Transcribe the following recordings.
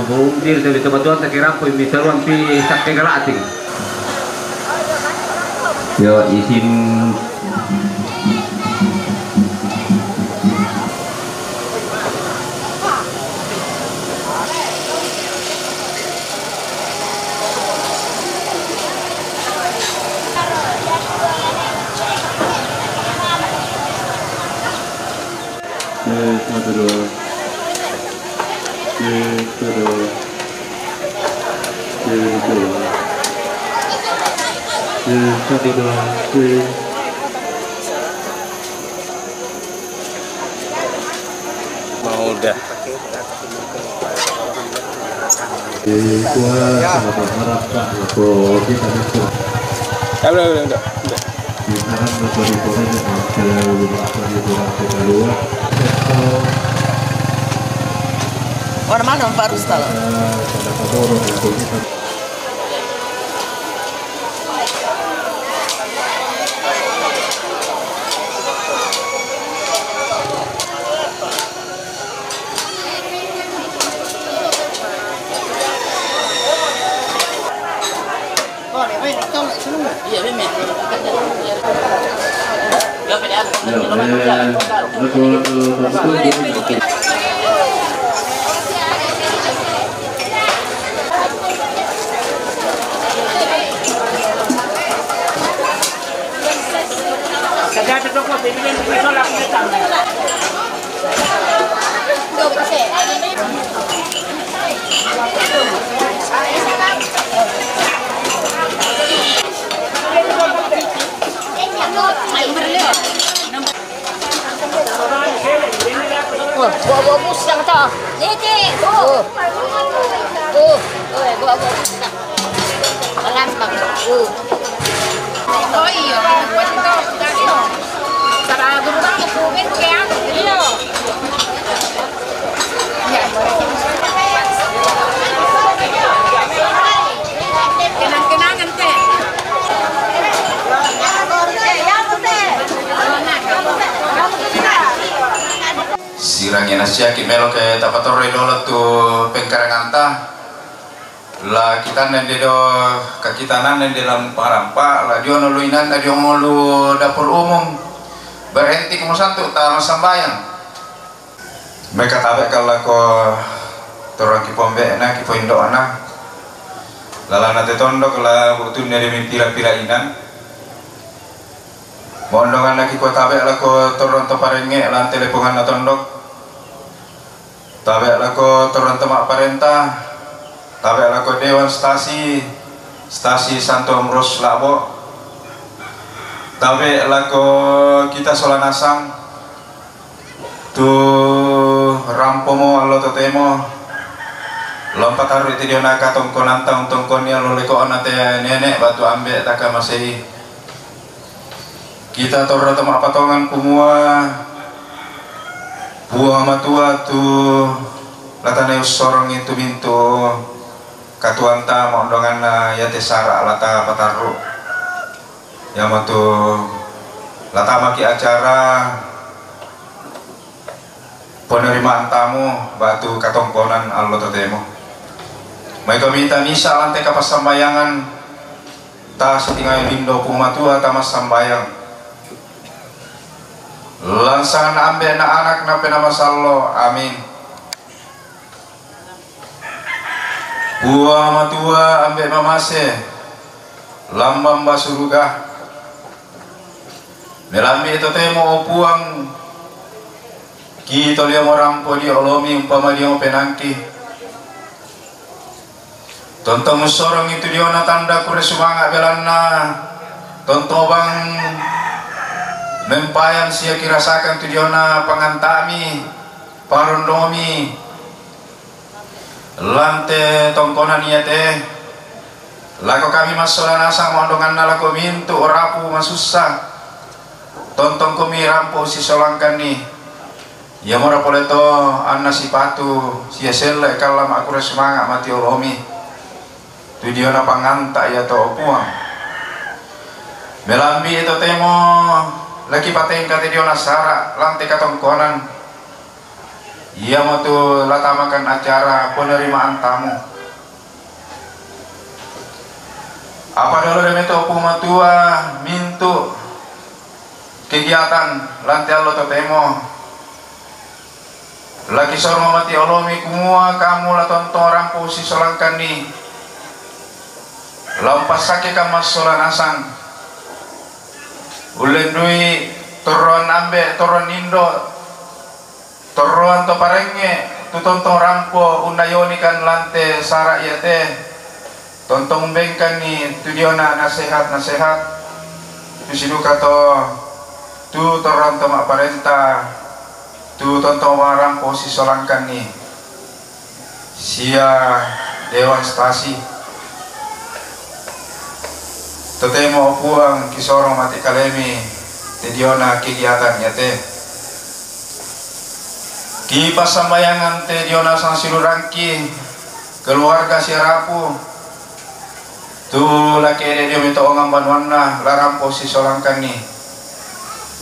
bubung dir dari tempat tak kira pun mitaruan pi sak kegalati. Yo izin mau udah Orang mana Pak Rustal? Iya, Bime. Bawa bus yang tak. Ini, gua bus. Alam bang. Oh iya, buat itu tadi no. Cara guru kamu kumin kayak iya. Kenang-kenangan teh. Sirangnya nasiaki melo ke tapatore dolo tu pengkaranganta la kita nende do kakitanan nende dalam parampa la diono luinan na diono lu dapur umum berhenti kamu satu tanah sambayang mereka tabe kalau ko torang ki pombe na ki poindo ana lala na tetondok la butun dari pila-pila inan mondongan lagi ko tabe la ko toron to parenge lan telepongan na tondok tabe lako turun temak parenta tabe lako dewan stasi Santo Amros Labo tabe lako kita solanasang tu rampomo allo totemo lompat haru itu dia nak tongkon antang tongkon ya lo leko anate nenek batu ambek taka masih kita turun temak patongan kumua buah matua tu latane sorong itu bintu katuanta mondongan ya tesara lata pataru ya matu lata maki acara penerimaan tamu batu katongkonan allo totemo mereka minta misa lantai kapas sambayangan ta setinggal lindo pumatua tamas sambayang lansangan ambil anak na penama sallo amin buah matua ambil mamase lambang basuruga melambi itu temo opuang kita lihat orang po di olomi umpama dia penangki tonton musorong itu dia na tanda kure sumanga belana tonton bang mempayan sia kirasakan tujuana pangantami parondomi lante tongkonan iya teh lako kami masola nasa mondongan nalako mintu orapu masusah tonton kami rampo si solangkan nih ya mora poleto anna si patu sia sele kalam aku semangat mati olomi tujuana panganta ya to opuang melambi itu temo lagi pateng kata dia nasara lantai katongkonan ia mau tu latamakan acara penerimaan tamu. Apa dulu demi topu matua mintu kegiatan lantai allo totemo lagi sorma mati olomi kumua kamu la tonton rampo si solangkan ni lampas sake kamas solanasang ulen dui toron ambe toron indo toron to parenge tu tonton rampo undayoni kan lante sara iya teh tonton bengkan ni tu diona nasihat tu siduka to tu toron to mak parenta tu tonton warang posisi solangkan ni sia dewan stasi totemo puang kisorong mati kalemi tediona kegiatan yate ki pasambayangan tediona sang silurangki keluarga siarapu tu laki dia minta ongam banwana larang posisi solangkan ni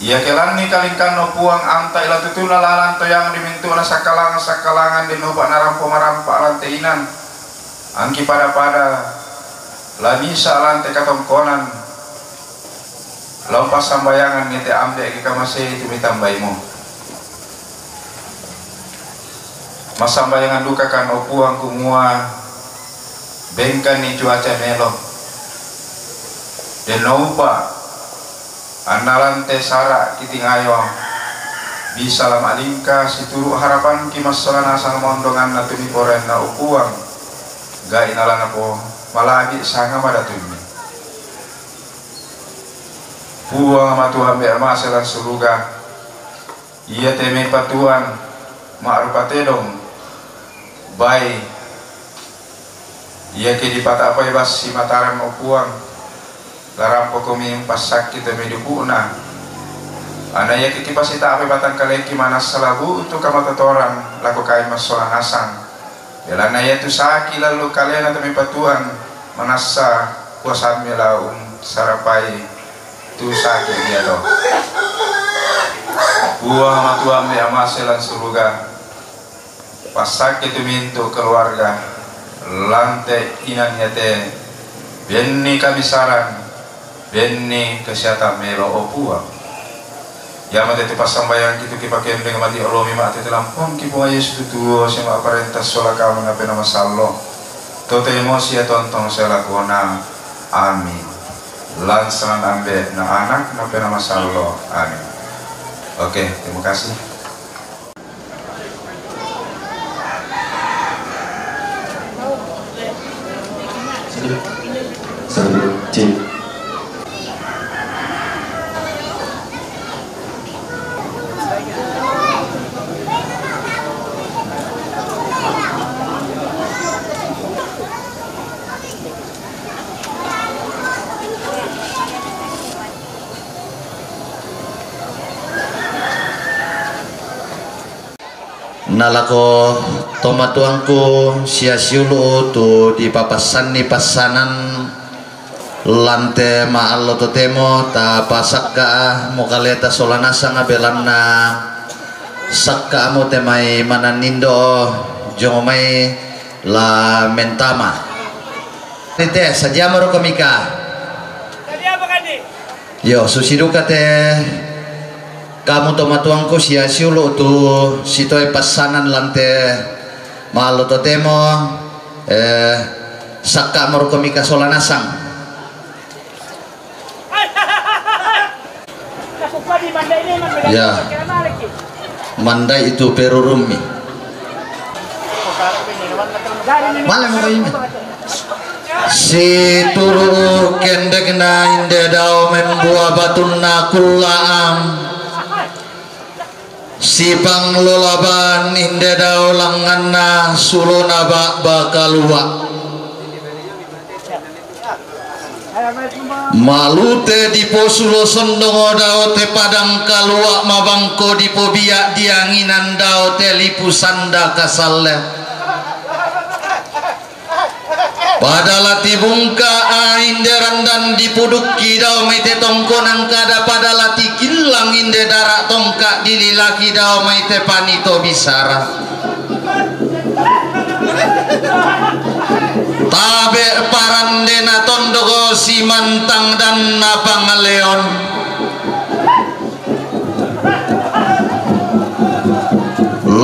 ia kelan ni kalingkan no puang anta ila tutuna lalan to yang dimintu na sakalangan di nuba narampo marampa lantai inan angki pada la bisa lantai katongkonan lompas sambayangan ngete ambe kita masih itu mitambaimu mas sambayangan duka kan o puang kumua bengkan ni cuaca melo dan nuba analan sara kiting ayo bisa lama lingka situru harapan ki masalana sang mondongan na tumi poren na upuang ga inalan ako malagi sanga madatumi puang matuan be masalan suruga iya teme patuan ma'rupatedong bai iya ke dipata apa bas si mataran upuang larampo kami pasak kita medukuna anaya kikipasita apa batang kaleki manas salabu untuk kamatotoran laku kain masolan asang bela naya tu saki lalu kalian atau mipatuan manasa kuasa melaun sarapai tu saki dia do buah matuan be amaselan suruga pasak itu mintu keluarga lantai inan yate benni kami saran benni kesehatan melo opua ya mate te pasambayan kitu ki pakai dengan mati Allah mima te lampon ki po Yesus tu sama aparenta sola kamu na pena masallo to te emosi tonton sela kona amin lansan ambe na anak na pena masallo amin. Oke, terima kasih. Nalako tomatuangku sia-siulu tu di papasan ni pasanan lante maallo totemo ta pasakka mokaleta solanasa ngabelanna sakka mo temai mananindo jomai la mentama tete saja maro komika yo susiduka te kamu tomatuangku sia-siulu tu sitoi pasanan lante malo totemo sakka maro komika solanasang ya mandai itu perurumi malam mo ini si turu kendek na inde dao membuah batuna kulaam si panglolaban inde dao langana sulona bakalua malute di posulo sondongo dao te padang kalua mabangko di pobiak dianginan dao te lipu sanda kasalle padala tibungka ainderan dan dipuduki dao maite tongkonan kada padala tikilang inde darak tongka dililaki dao maite panito bisara tabe parandena tondogo simantang dan napangaleon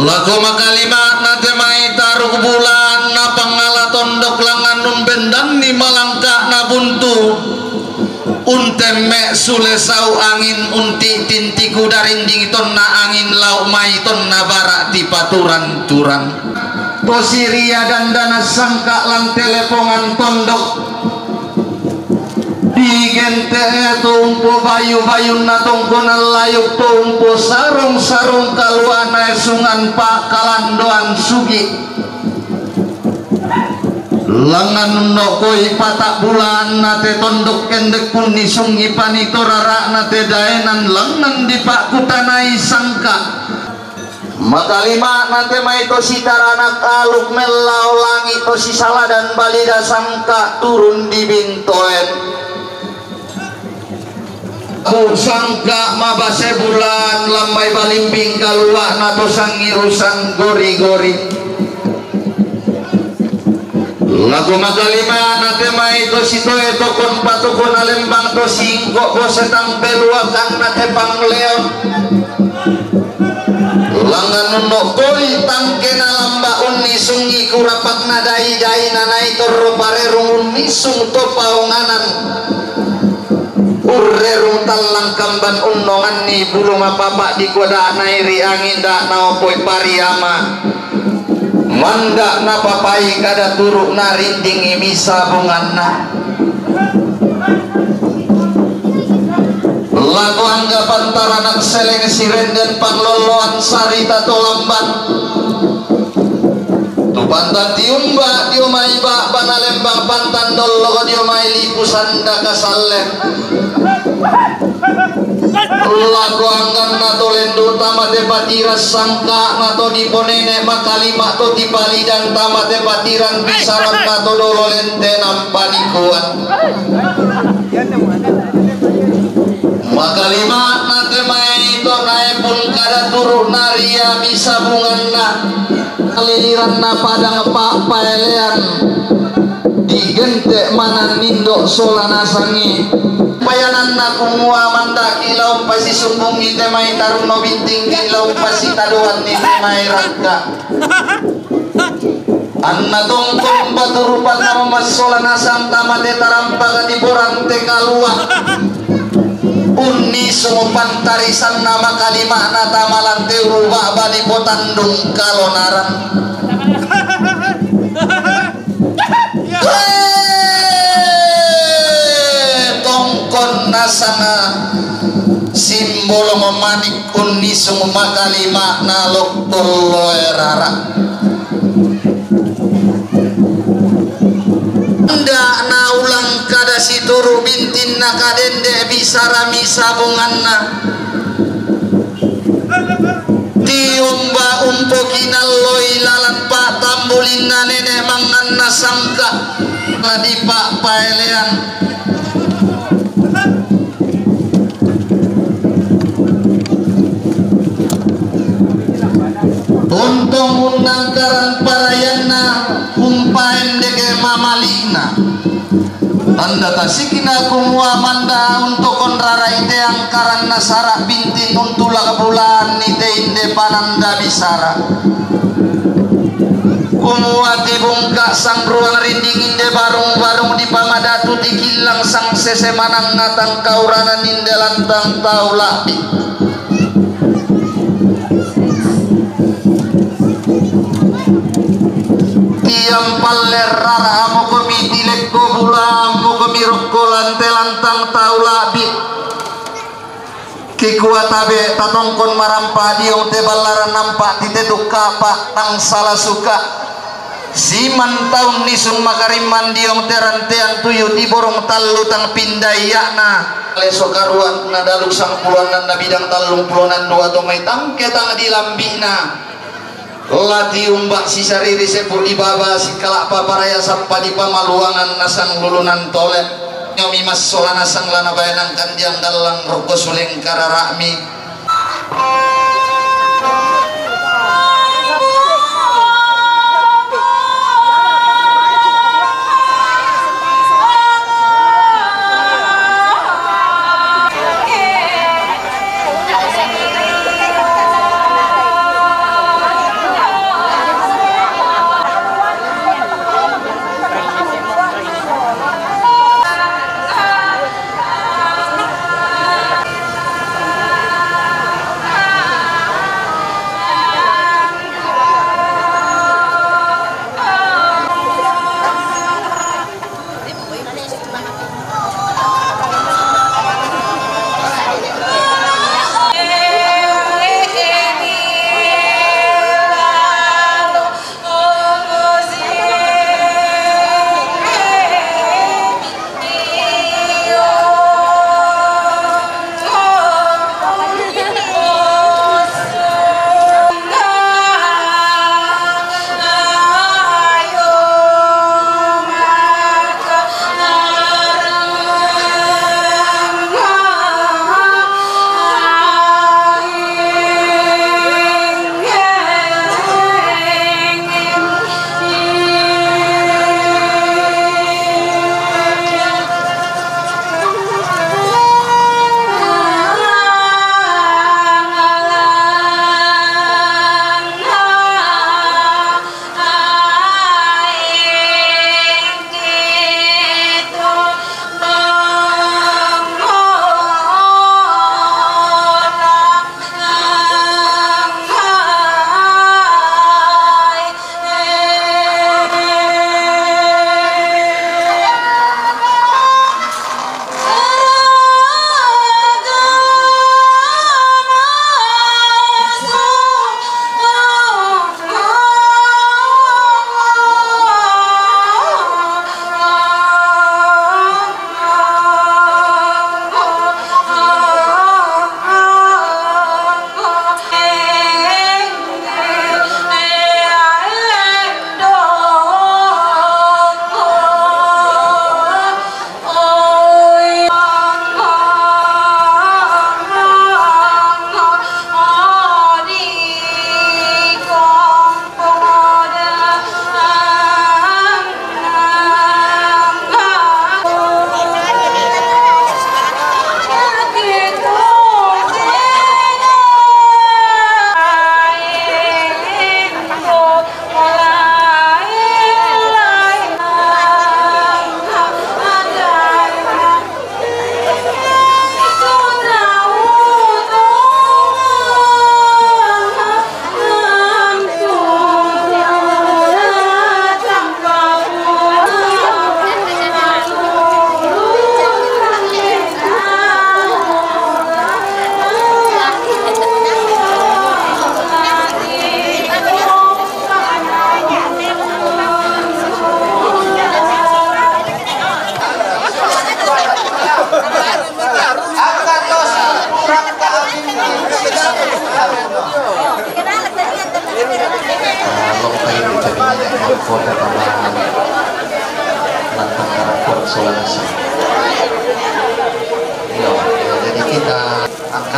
lagu makalimat natemai taruh bulan napangala tondok langanun bendan ni malangka nabuntu unteme sule sau angin unti tintiku darinding tonna angin lau mai tonna barak di paturan turan posiria dan dana sangka lan telepongan tondok digente tumpu bayu-bayu na tongkonan layuk tumpu sarung-sarung kaluana sungan pak kalandoan sugi langan nokoi patak bulan nate tondok kendek pun nisungi panito rarak nate daenan langan di pak kutanai sangka makalima nate maito si taranak aluk melau langit to si salah dan balida sangka turun di bintoen ku sangka mabase bulan lambai balimbing kaluak nato sangirusan gori-gori lagu makalima nate maito si toe tokon patukon alembang to singkok ko setang beluakan nate pangleon langan nunok koi tangkena lamba unni sungi kurapak nadai dai nanai torro parerung unisung to paunganan urrerung talang kamban unnongan ni bulu mapapa di koda nairi angin dak naopoi pariama manda na papai kada turuk na rinding imisa bunganna lagu anggapan taranak seleng siren dan pangloloan sarita tolamban tu pantan tiumba diumai bak banalembang pantan dollo diumai lipusanda kasalem lagu anggan nato lendu tamate patiras sangka nato diponene makalima to dibali dan tamate patiran bisaran nato dolo lente nampanikuan makalima nate mai to nae pun kada turu naria bisa bunganna keliliran na padang pak paelean digente mana nindo solana sangi payanan na kumua manda kilau pasi sumbung ite mai taruno binting kilau pasi taduan ni mai raka anna tongkong baturupan nama masolana santa mate tarampaga di borante kalua unni sumupan tarisan nama kalimah nata malante rubah bali potandung kalonaran tongkon nasana simbol memanik unni sumuma kalimah nalok tollo erara ndak na ulang kada situru bintin na kadende bisara misa bunganna tiumba umpokinal loi lalan pak tambulin na nene manganna sangka nadi pak paelean Untung undang karan parayana umpaen dege mamalina anda tasikina kumua manda untuk konrara ite angkaran nasara bintin untula bulan ite inde pananda bisara kumua tibungka sang ruang rinding inde barung-barung di pamadatu dikilang sang sesemanang natang kauranan inde lantang taulabi tiang paler rara mo kami tilek ko bulan mo kami rokolan telantang taulabi kikuat tabe tatongkon marampa diong tebalaran nampak titeduk kapak tang salah suka siman taun nisun makariman diong terantean tuyu di borong talu tang pindayana leso karuan nadaluk sang puluhan na bidang talung puluhan dua tomai tangke tang dilambina lati umbak si sariri sepul di baba si kalak paparaya sampa di pamaluangan nasang lulunan tolet nyomi mas solana sang lana bayanang kandiang dalang roko suleng kararakmi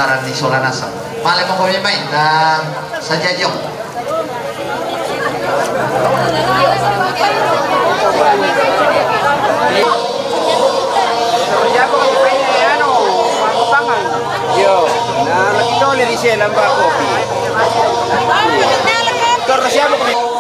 Daran di Solanasa. Malay mo ko may main na sa Jajong. Yo, nakita ulit siya ng kopi. Karena siapa kami?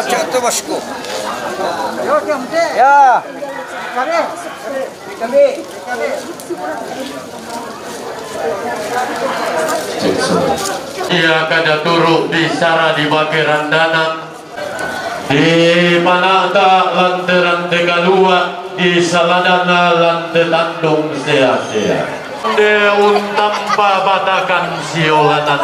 Contoh bosku. Ya. Ia kada turuk di sara di bagi randanan di mana tak lantaran tegalua di saladana lante tandung sia-sia de untampa batakan siolanan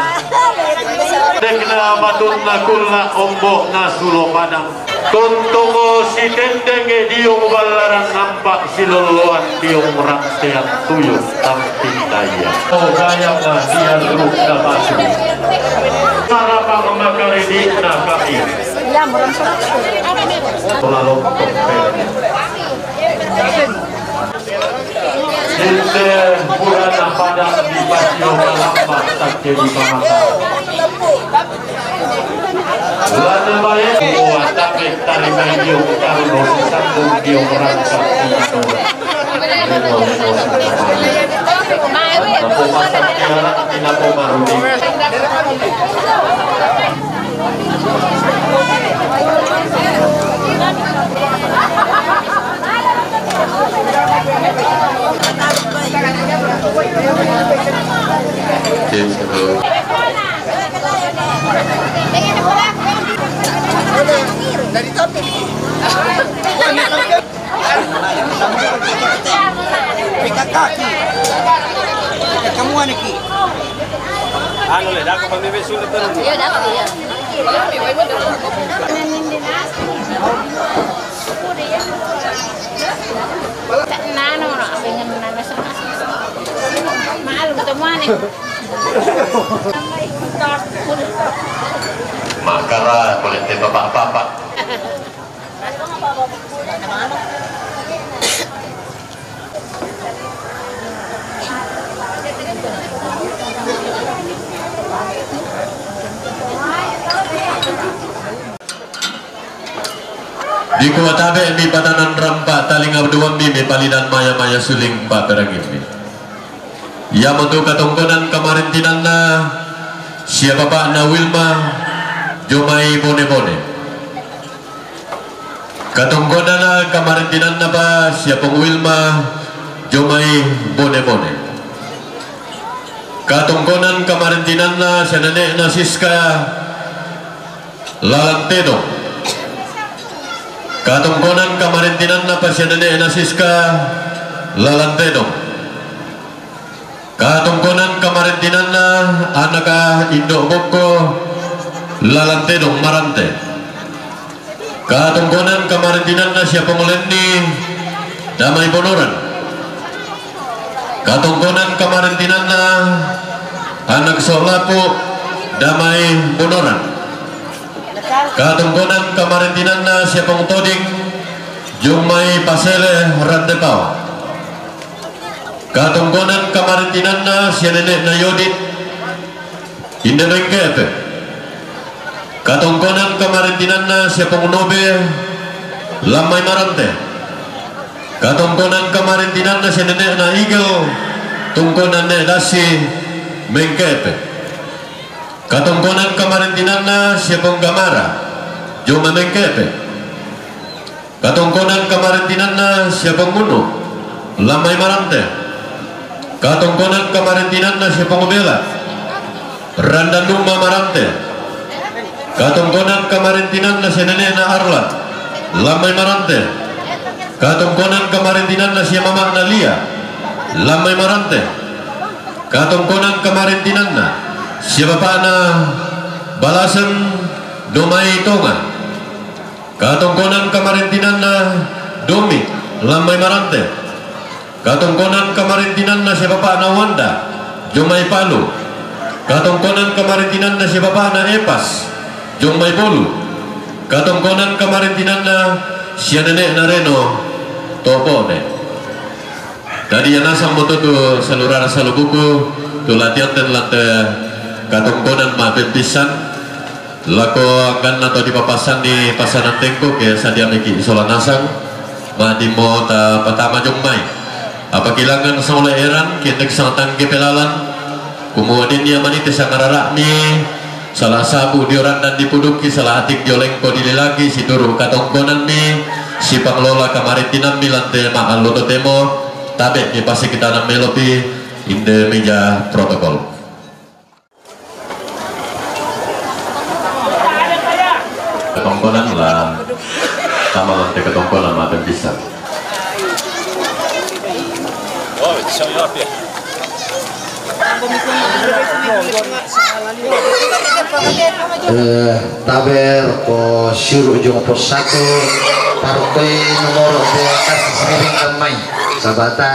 dekna batuna kulla ombok na sulo padang tuntungo si tendenge diung balaran nampak siloloan diung rantean tuyuk tamping taya oh kaya mah dia luruk dapat sarapa memakari di nakami selalu Sinte purana padang di Basio Kalamba tak jadi pamata. Lana baik buat takik tarik medio karuno sambung dia merangkap itu. Aku masak tiara inapo maruni. Dari tapi. Pika kaki. Kamu aniki. Anu le dak pambe sulit tu. Iya dak iya. Nano no pengen nana sama. Mahal ketemuan nih. Makara boleh tembak bapak-bapak. Di kuatabe mi padanan rampak talinga berdua mi palidan maya-maya suling pak perangin mi. Ya untuk katongkonan kemarin tinanna siapa pak na Wilma Jomai bone-bone. Katongkonan kemarin tinanna pa siapa Wilma Jomai bone-bone. Katongkonan kemarin tinanna senene na Siska Lalantedo. Katongkonan kemarin tinanna pa senene na Siska Lalantedo. Katongkonan kemarin tinanna anaka Indo Boko Lalantedong Marante. Katongkonan kemarin tinanna siapa Molendi Damai Bonoran. Katongkonan kemarin tinanna anak Solapo Damai Bonoran. Katongkonan kemarin tinanna siapa Toding Jumai Pasele Rantepau. Katongkonan kemarin tinanna si nenek na Yodit Indebengkepe. Katongkonan kemarin tinanna si Pengunobe Lamai Marante. Katongkonan kemarin tinanna si nenek na Igel Tungkonan ne Dasi Mengkepe. Katongkonan kemarin tinanna si Penggamara Joma Mengkepe. Katongkonan kemarin tinanna si Penguno Lamai Marante. Katongkonan kemarin tinanna si Pengobela Randan Dumba Marante. Katongkonan kemarin tinanna si nenek na Arla Lamai Marante. Katongkonan kemarin tinanna si Mama Nalia Lamai Marante. Katongkonan kemarin tinanna si Bapak na Balasan Domai Tonga. Katongkonan kemarin tinanna Domi Lamai Marante. Katongkonan kemarin tinanna si Bapak na Wanda Jomai Palu. Katongkonan kemarin tinanna si Bapak na Epas Jomai Bolu. Katongkonan kemarin tinanna si nenek na Reno Topone. Tadi yang nasam moto tu saluran salubuku tu latihan dan lante katongkonan ma pisan lako kan atau di papasan di pasaran tengko ke sadia meki isola nasang ma di mo ta patama Jomai. Apa kilangan sa eran kitek sang tangge pelalan kemudian dia manite sangararami salah sabu dioran dan dipuduki salah atik diolengko dililagi si turu katongkonan mi si pengelola kamaritinan mi lantai ma'al loto temo tabe mi pasti kita nam melopi inde meja protokol ketongkonan lah sama lantai ketongkonan makan bisa taber ko syuru jong pos 1 parkoi nomor de kasih sering kamai sabata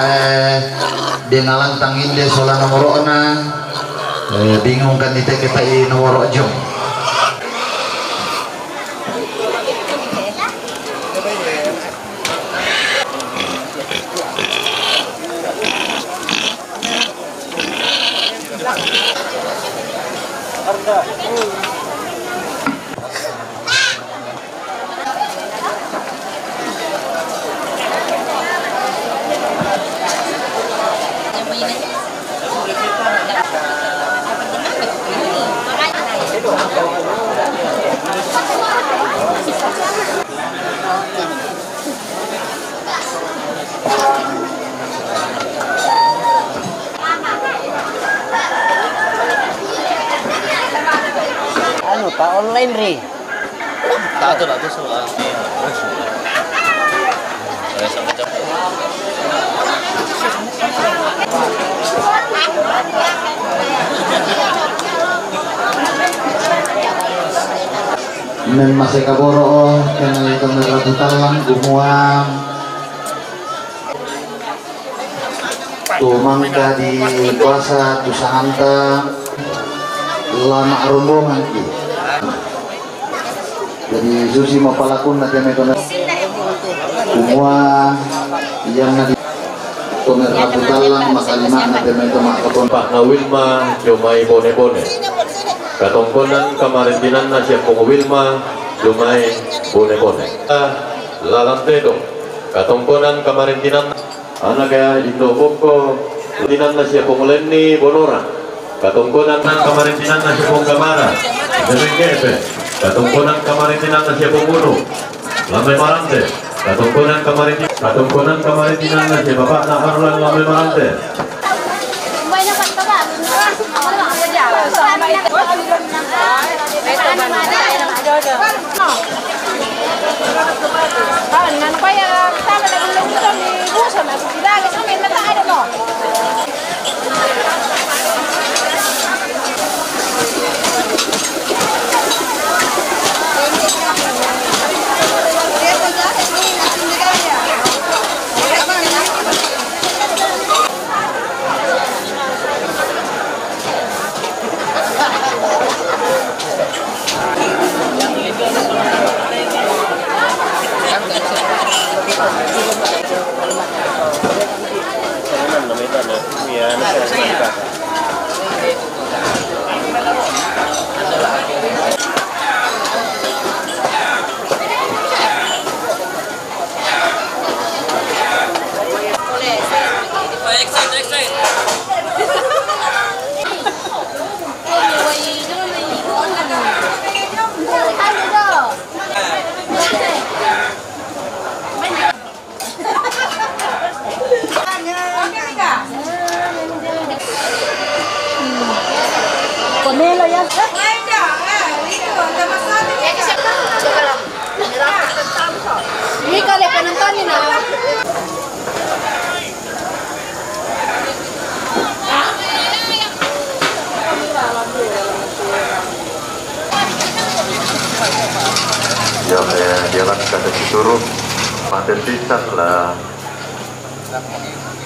dia ngalantang inde sola nomor ona bingung kan ite kita nomor jong Pak online ri. Tak ada soal. men masih kaboro kenal itu meratu talang gumuang tumangka di puasa tusanganta lama rombongan ki jadi susi mau palakun nanti mereka semua yang nanti tomer ratu talang makalima nanti mereka makapun Pak Nawilma Jomai Bone-Bone katongkonan kamarintinan na siya pong Wilma Jomai Bone-Bone lalantedo katongkonan kamarintinan anak kaya Indo Boko tinan na siya pong Lenny Bonora katongkonan kamarintinan na siya pong Gamara Jerengepe katongkonan kamarintinan na siya pong Uno Lamay Marante katongkonan kamarintinan na siya Bapak na Harlan Lamay Marante dia kan kata disuruh paten pisah lah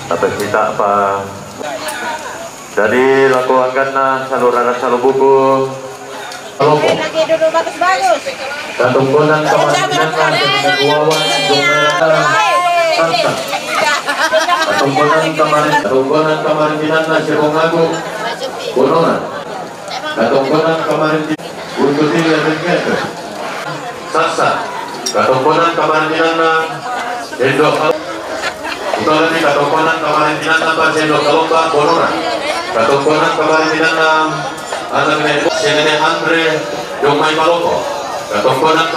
atau kita apa jadi lakukan saluran buku lagi duduk bagus-bagus katongkonan kamarintinan katongkonan kamarintinan na siya pong Agu Bonora katongkonan kamarintinan untuk tiga ringkete Sasa katongkonan kamarintinan na Endo Utolani katongkonan kamarintinan na Endo Kalomba Bonora Katungkonan kamaritinan na anak ni Sine Andre yung may maloko. Katungkonan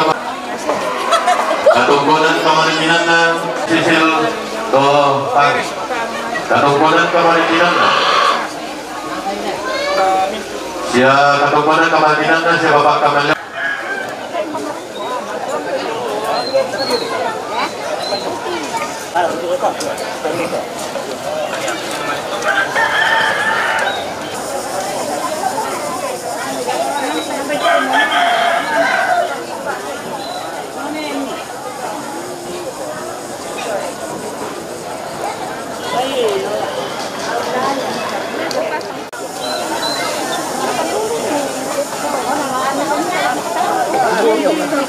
kamaritinan na Cecil Do Paris. Katungkonan kamaritinan na siya katungkonan kamaritinan na siya Bapak Kamal.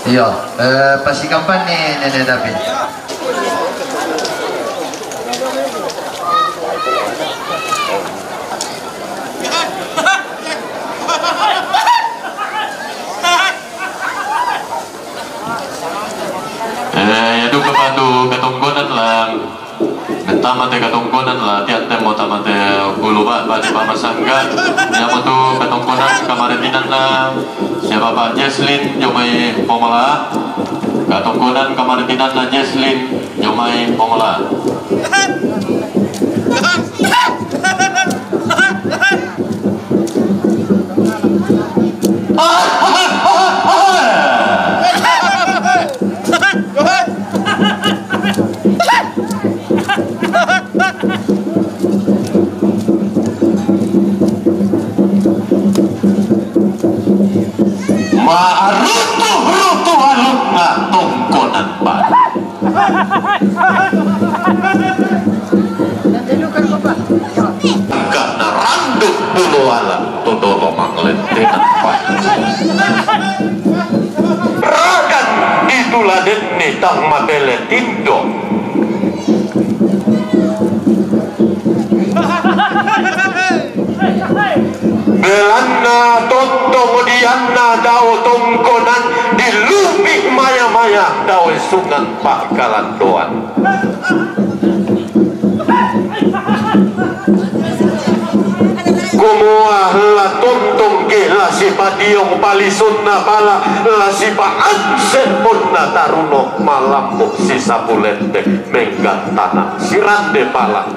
Iya, pasikapan ni Nenek David. Yaitu kepandu ketungkonan lang tamate ketungkonan lah tiap temo tamate ulu pak di pamasangga yang itu ketungkonan kamaritinan lah siapa Pak Jesslyn Jomai Pomala ketungkonan kamaritinan lah Jesslyn Jomai Pomala. Rutu alun nga tungkonan pa. Karena randuk bulu alam todolo manglentenan pa. Ragan itulah deni tang mabele tindo. Belanda tonto modianna dao tongkonan di lubik maya-maya dao sungan Pak Kalandoan. Kumua la tontong ke la si padiong palisunna pala la si pa ansen punna taruno malam si sapulente menggat tanah sirande pala.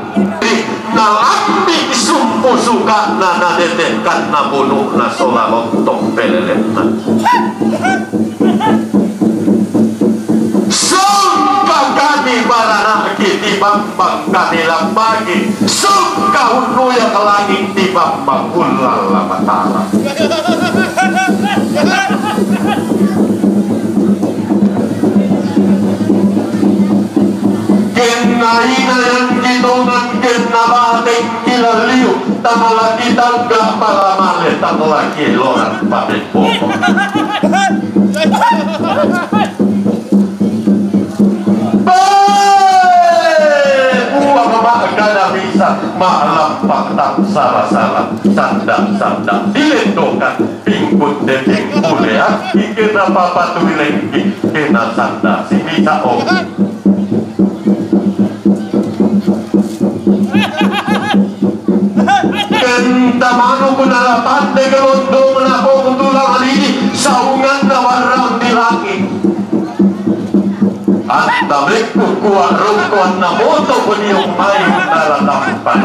Nalambi sumpu suka nana dete karena bunuh na sola lontong pelelena. Sumpah kami barana di bambang kami lambagi. Sumpah unu yang langit di bambang ulala matara. Kenaina yang kitongan kena bateng kila liu tamala ditangga pala male tamala kiloran paten poko. Buang magana bisa malam paktak salah-salah sandang-sandang dilendokan pingkut deting mulea ikena papa tuilengki kena sandang si bisa om. Tamano ko na pande galondong na ko tulang alini saungan na warang di langit. At damik ko kuha rungkuan na moto ko niyong may nalatampan.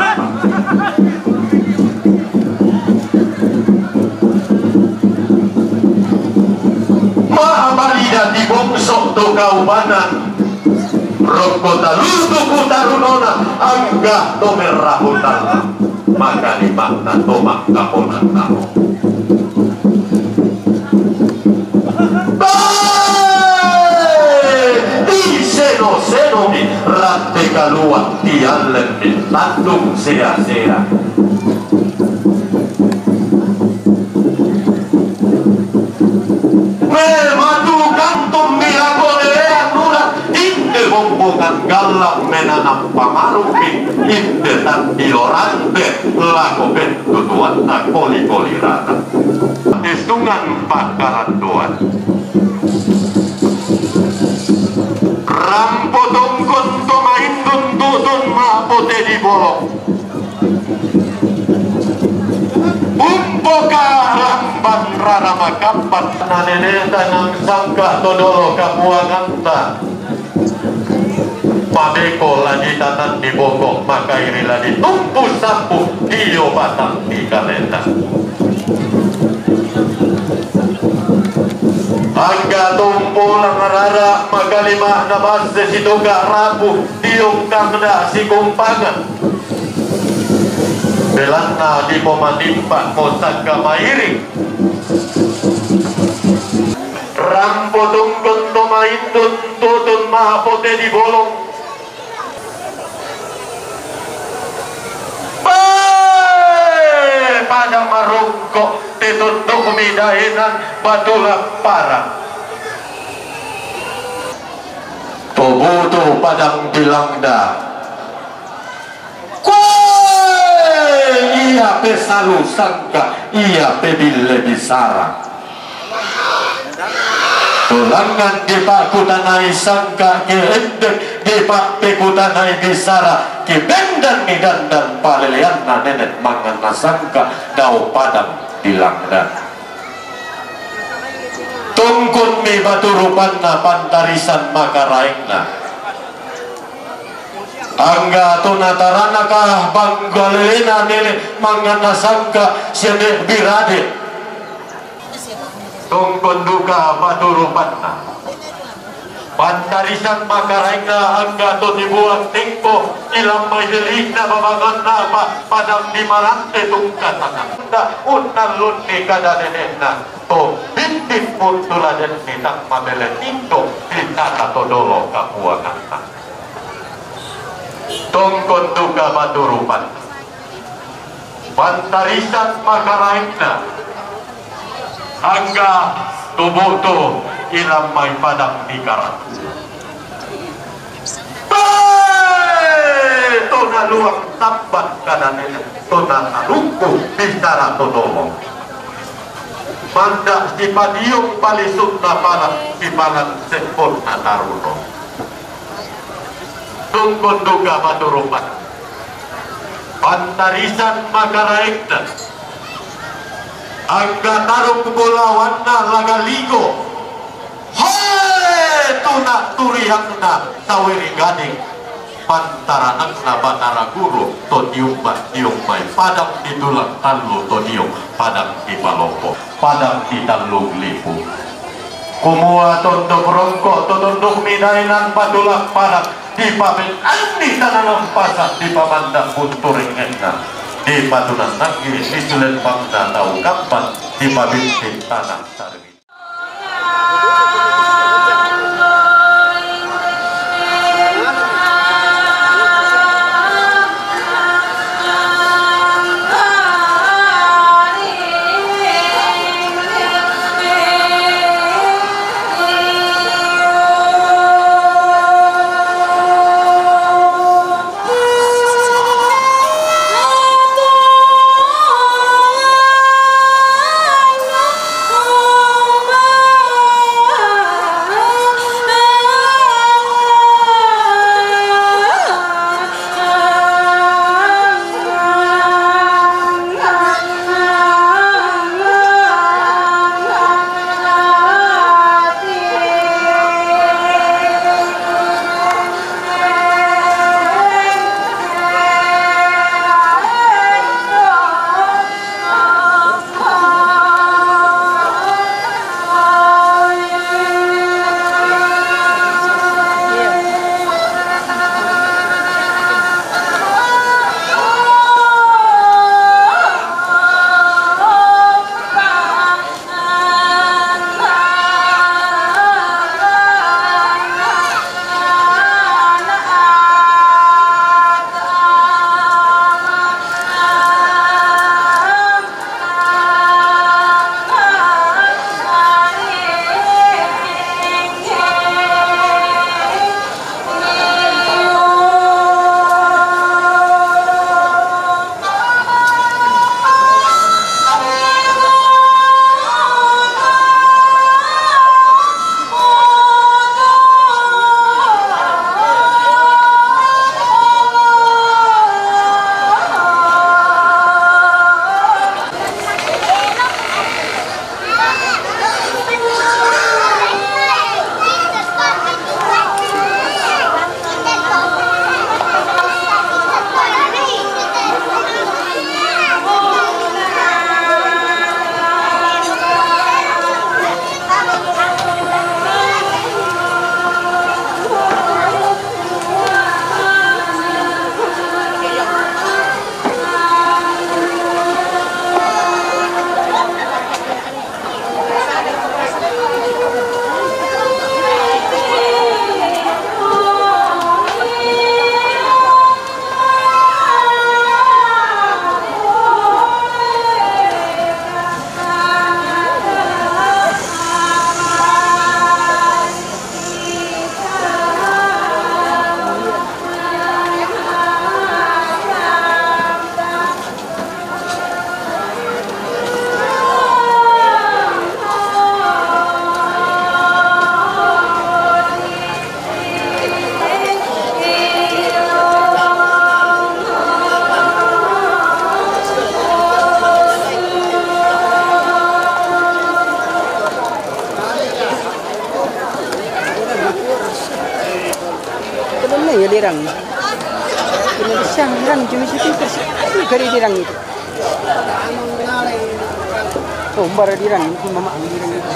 Mahabalida di bungsok to kaubanan. Rongko taluto ko tarunona angga to merahutan. Maka di makna tomak kaponan tahu. Di seno mi rante kaluan tialen di tandung sea-sea. Mematu kantum milagolea nuna inde bombongan galak menanam pamarukin inde tan diorante lako bentutuan na koli-koli rata isungan Pak Kalandoan rampo tongkon tomain tuntutun mapote di bolong boka lamban rara makapat naneneta nang sangka todolo kapuanganta pabeko lagi tatan di bokok makairi lagi tumpu sampu iyo batang di kalenda angga tumpu lang rara magalima na base situga rapu diong kangda si kumpangan belana di pomanimpa mosak kamairing rampo tungkon tumain tutun mahapote di bolong pada marungkok titutuk midahinan batulak parang tubuh padang bilangda iya pesalu sangka iya pebile bisara tulangan di pakutanai sangka kehendek di pak pekutanai bisara kebendan dan palelian nenek mangan sangka dau padang dilangdan tungkun mi baturupanna pantarisan makaraingna angga tunatarana kah banggalena nele mangana sangka sene birade tungkun duka baturupanna pantarisan makaraingna angga to dibuang tingko ilang majelina babanganna padang di marante tungkatana unalun ni kadanenena to bintik puntuladen nitang mabele tinto ditata todolo kapuanganna tongkon duka baturupan pantarisan makaraingna angga tubuh tu ilang may padang di karang to naluang tambat kadanena to nalungku bintara todolo manda si padiyong palisok na parang si palang sepon na taruno tungkon duga baturupan pantarisan makaraingna angga tarong kulawan na lagaligo hai tuna turihang na tawiri gading pantaranang na batara guru to diung may padang ditulang tanlo to diung padang di paloko padang di talung lipu kumua tondok rongko to tondok minainan padulak padang di pamen andi tananang pasat di pamandang bunturing enna di patunan nagi di sulen bangda tau kapan di pabintin tanah sarwi Oh dirang. Siyang dirang cuma situ kari dirang itu. Oh, bara dirang itu mama dirang itu.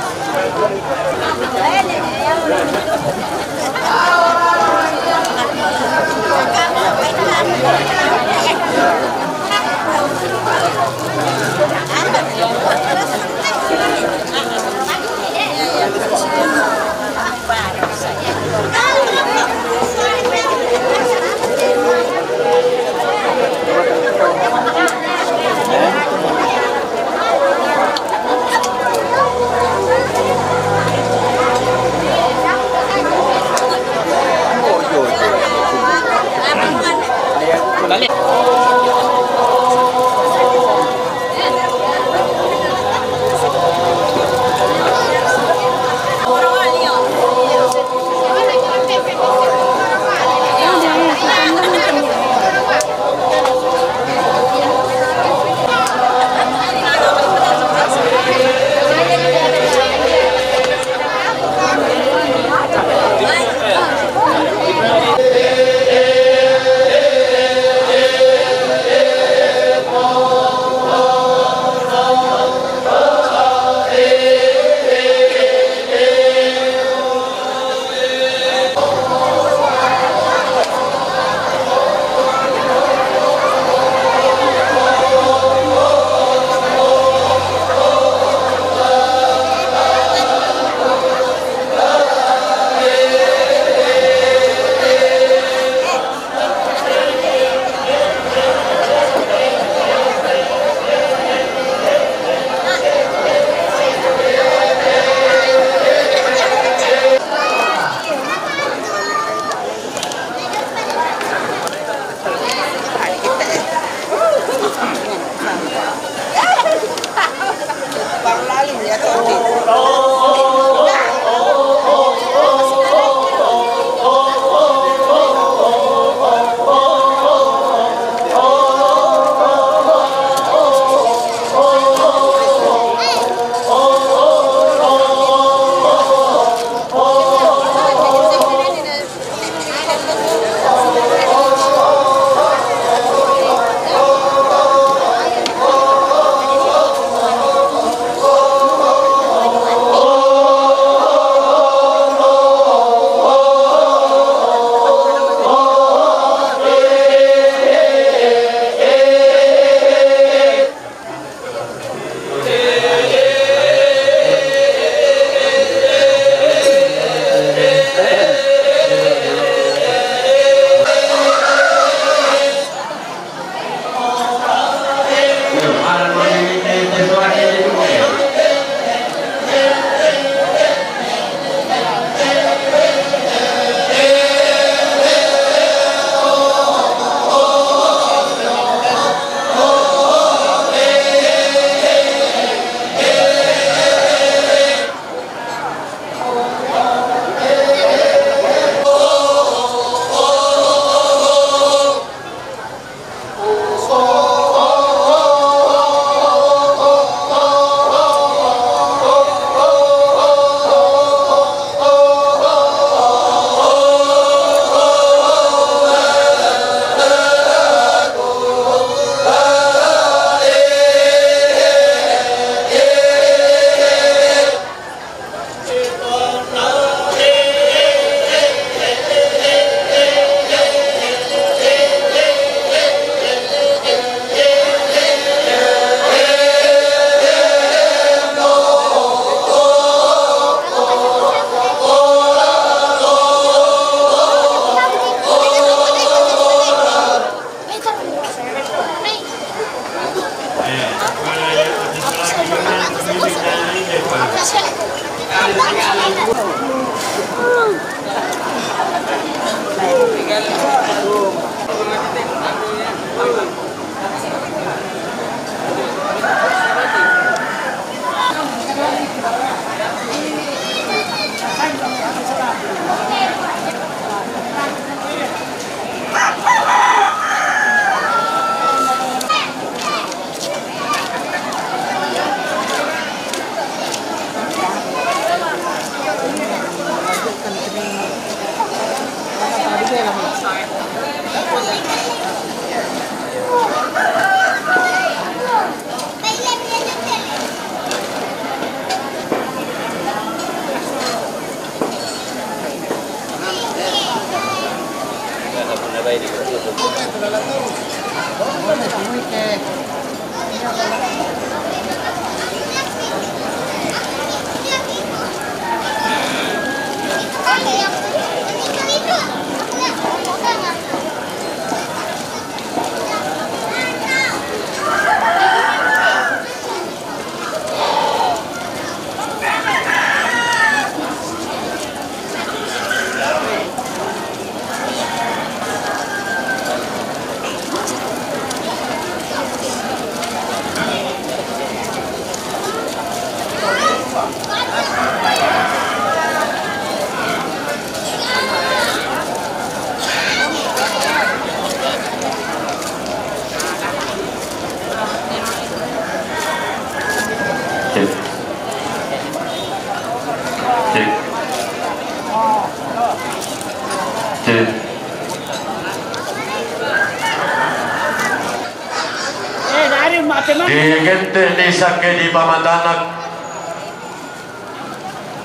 Di gente ni sakit di pamatanak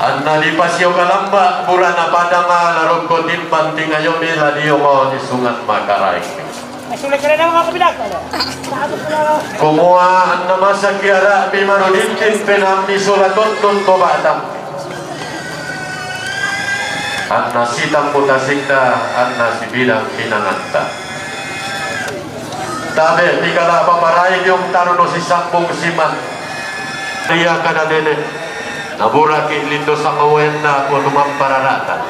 anna di pasio kalamba burana padang larog ko timpan tingayo ni ladio mo di sungat Makaray kumua anna masa kiara bimarudintin penamni sulaton ko batam anna sitang putasikta anna si bidang pinanganta tabe tigala paparay yung taruno si sampung siman iya kada dene naburaki lindo sa kawen na ako lumampararatan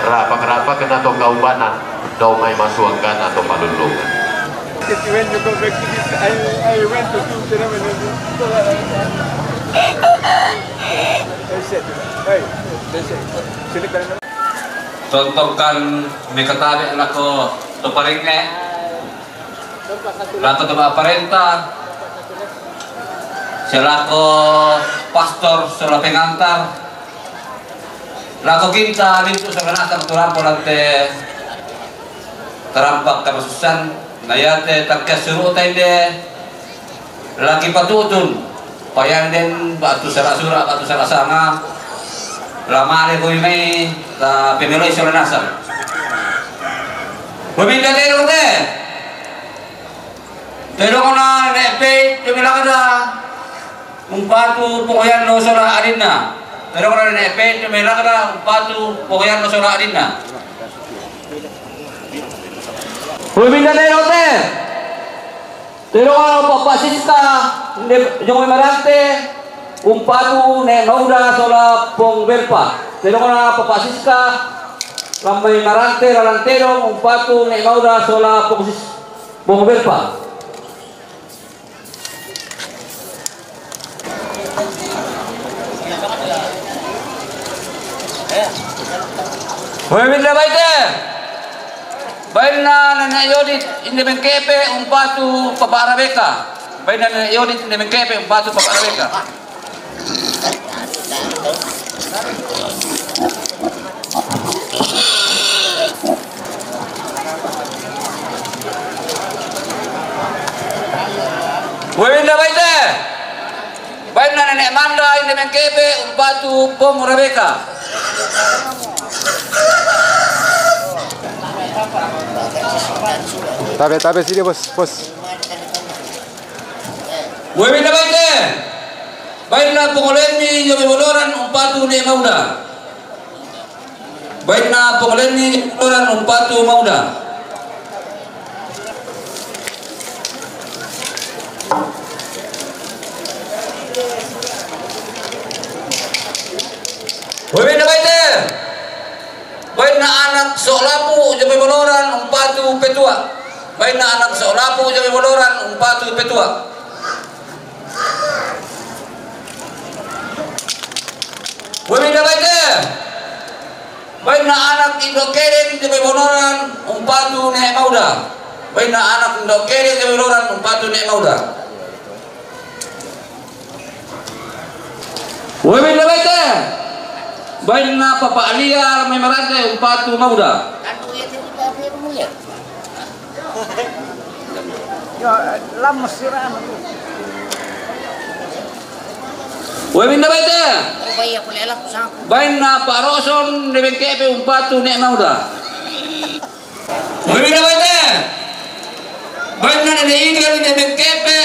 rapa kena to kaubanan daw may masuanggan ato palulungan. When you go back to this, I went to two ceremonies. I said, hey, they said, sini ka na. Contohkan may katabi lako to paringe lato to aparenta sila ko pastor sila pengantar lako kita dito sa kanatang turampo nante tarampak kamasusan nayate tagkasuro tayo de lagi patutun payan din batu sarasura batu sarasanga lamari ko yung may pemiloy sa lanasang buminda tayo de pero ko na na-epay tumila ka na umpatu pukuyan no sura adin na pero ko na na-epay tumila ka na umpatu pukuyan no sura adin na buminda tayo de pero ko na papasis ka yung marante umpatu ne nauda sola pong belpa pero ko na papasis ka lamay marante lalantero umpatu ne nauda sola pong belpa Muhammad Labaite bain na nanayodit indi mengkepe umpatu paparabeka bain na nanayodit indi mengkepe umpatu paparabeka Muhammad Labaite bain na nenek manda indi mengkepe umpatu pomurabeka Tabe sini bos. Muhammad Labaite bain na pungoleni yomi boloran umpatu ne mauda bain na pungoleni boloran umpatu mauda Muhammad Labaite bain na anak solapu yomi boloran umpatu petua bain na anak solapu yomi boloran umpatu petua Muhammad Labaite bain na anak indokeren yomi boloran umpatu ne mauda bain na anak indokeren yomi boloran umpatu ne mauda Muhammad Labaite bain na papa alia may marante umpatu mauda Lamos siraan. Muhammad Labaite bain na paroson de bengkepe umpatu ne mauda Muhammad Labaite bain na igal ni mengkepe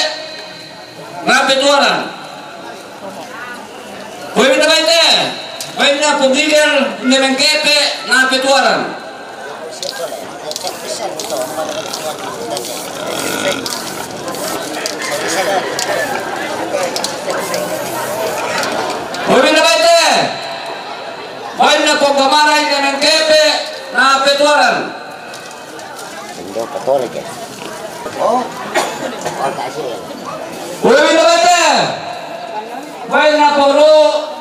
na petuaran. Kowe na baite. Baik na pugigil ni mengkepe na petuaran. Kowe na baite. Baik na pagmamaray ni mengkepe na petuaran. Kowe na baite. Baik na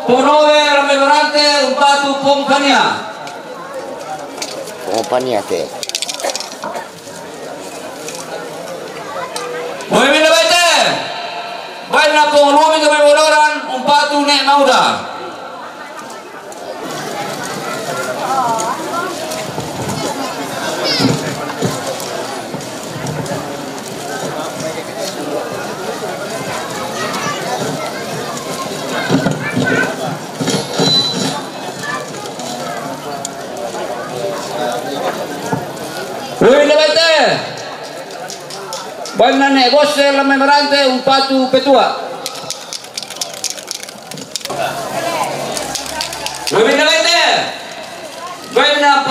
Porowe Ramegorante Umpatu Pompania. Pompania te. Boy mina baite. Baik na Porowe Ramegorante Umpatu Nek Mauda. Uy, labate. Buena negosio la memorante Umpatu Petua. Uy, labate. Buena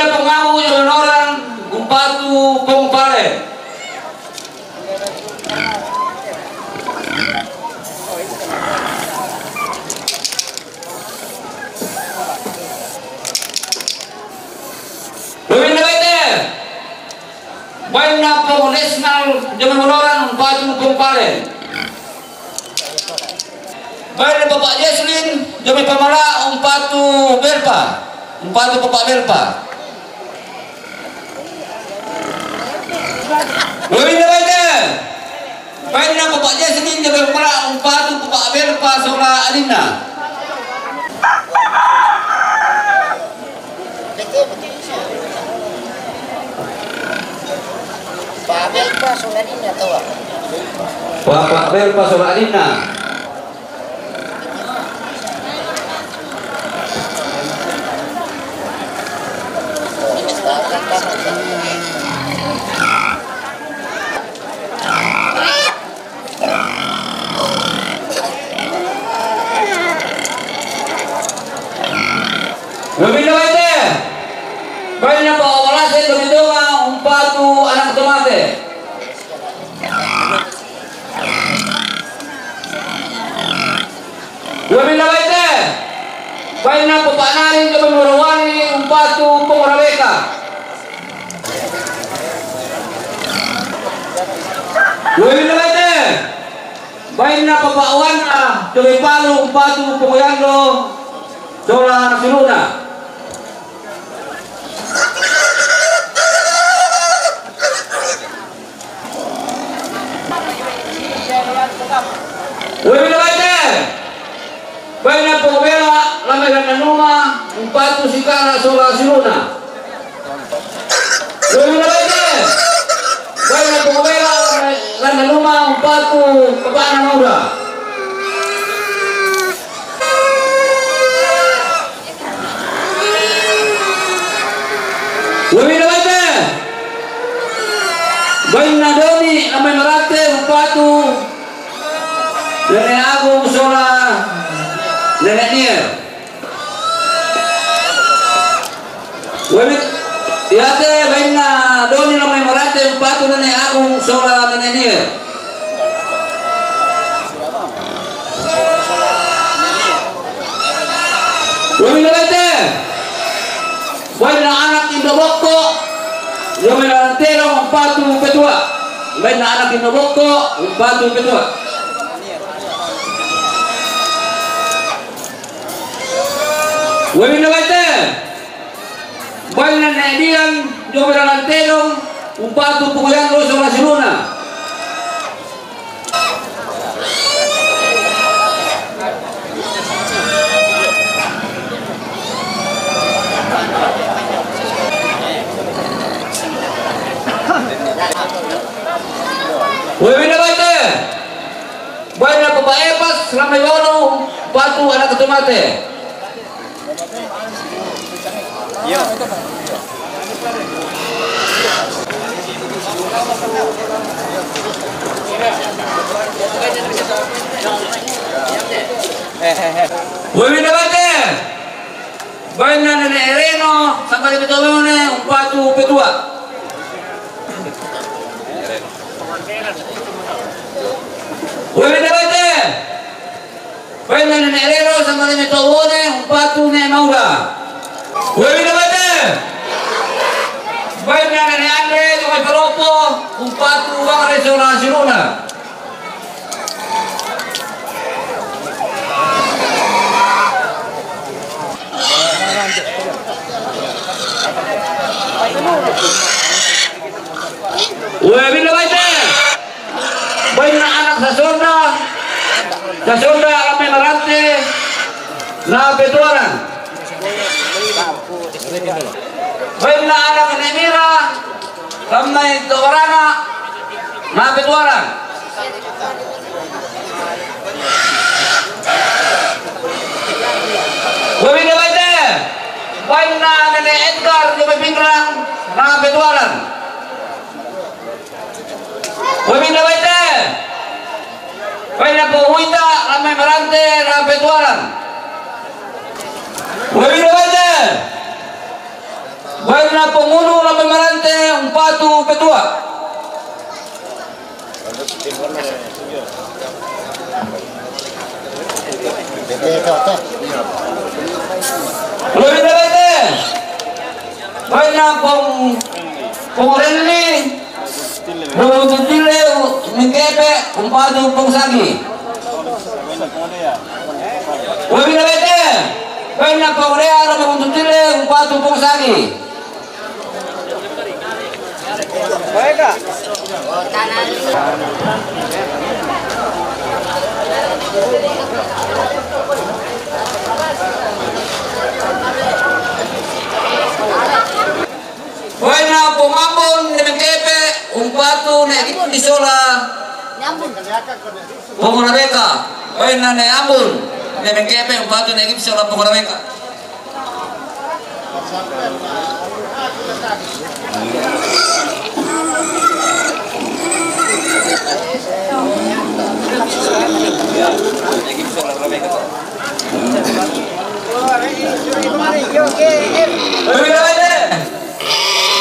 pengamu yung orang Umpatu Pompare. Baik na national Jamanoran Umpatu Pompare. Baik na Bapak Jesslyn Jami Pamala Umpatu Belpa. Umpatu Bapak Belpa. Baik na baik na Bapak Jesslyn Jami Pamala Umpatu Bapak Belpa Sola Alina. Pak Belpa Soladina tahu apa? Bapak Belpa Soladina. Lebih baik banyak bawa walase domidoma Umpatu anak tomate. Lebih baik banyak pepanarin domidowani Umpatu Pongorabeka. Lebih baik banyak pepawan Palu Umpatu Pongoyando Sola Siluna. Lebih baik banyak pembela Lamegan Numa Umpatu Sikara Sola Siluna. Lebih baik banyak pembela Lamegan Numa Umpatu Kepana Muda. Lebih baik banyak Doni Lamai Merate Umpatu Nenek Agung Sola Nenek Nier. Webit Tiate baina Doni Lamai Merate Umpatu Nenek Agung Sola Nenek Nier. Webit Lete baina anak Indoboko Yomel Antero Umpatu Petua. Baina anak Indoboko Umpatu Petua. Webin na baite. Baik na nedian Jomel Antero Umpatu Puguyando Sola Siluna. Webin na baite. Baik na Bapak Epas Ramai Wono Umpatu anak Ketumate. Iya. Wewe nabate. Baina nene Ereno sampai betul-betul umpatu petua. Wewe nabate. Baina nene Ereno sampai betul-betul umpatu ne Maura. Wewe nabate. Baina nene Andre sampai Peropo umpatu wang resonansi Luna. Wewe bila baca, banyak anak sasonda ramai merante, na petuaran. Banyak anak nemira, ramai towarana, na petuaran. Wewe bila baca, banyak nenek Edgar di Pingrang, na petuaran. Wewe baca. Banyak pehuita ramai merante na petuaran. Wewe baca. Banyak penghulu ramai merante umpatu petua. Wewe baca. Banyak pengreli Rututile mengkepe umpatu pengsagi. Wewe nabete. Banyak Korea ramai rututile umpatu pengsagi. Baiklah. Banyak pemabon mengkepe umpatu nek di sola pengora beka banyak nek ambul nek mengkepe umpatu nek di sola pengora beka.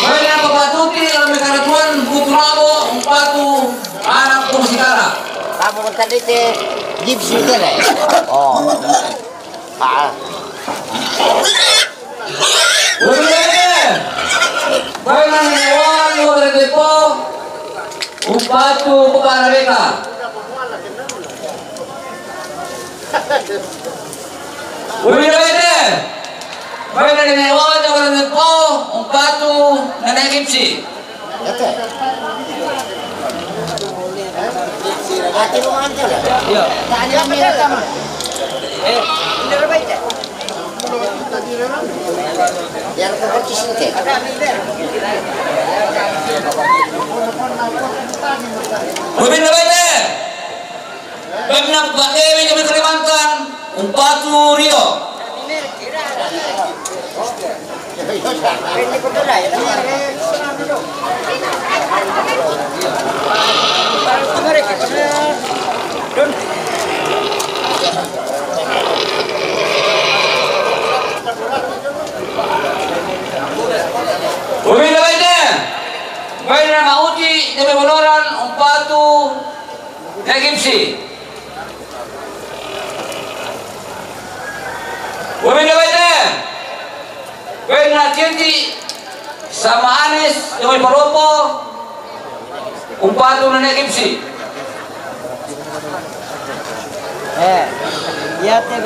Banyak pepatuti dalam karatuan Putrabo umpatu anak Pusikara. Kamu tadi teh gipsi kan ya? Oh. Ah. Banyak hewan luar depo umpatu Pekara Beka. Banyak hewan luar depo umpatu nenek gipsi. Hati lu mantul ya? Iya. Tanya mereka sama. Ini baca. Yang kepercis itu. Rubin baca. Banyak pakai di Kalimantan umpatu Rio. Ubi baca, banyak mauti di Boloran umpatu Negipsi. Ubi baca, banyak Cinti sama Anis di Paropo umpatu Negipsi. Ya teh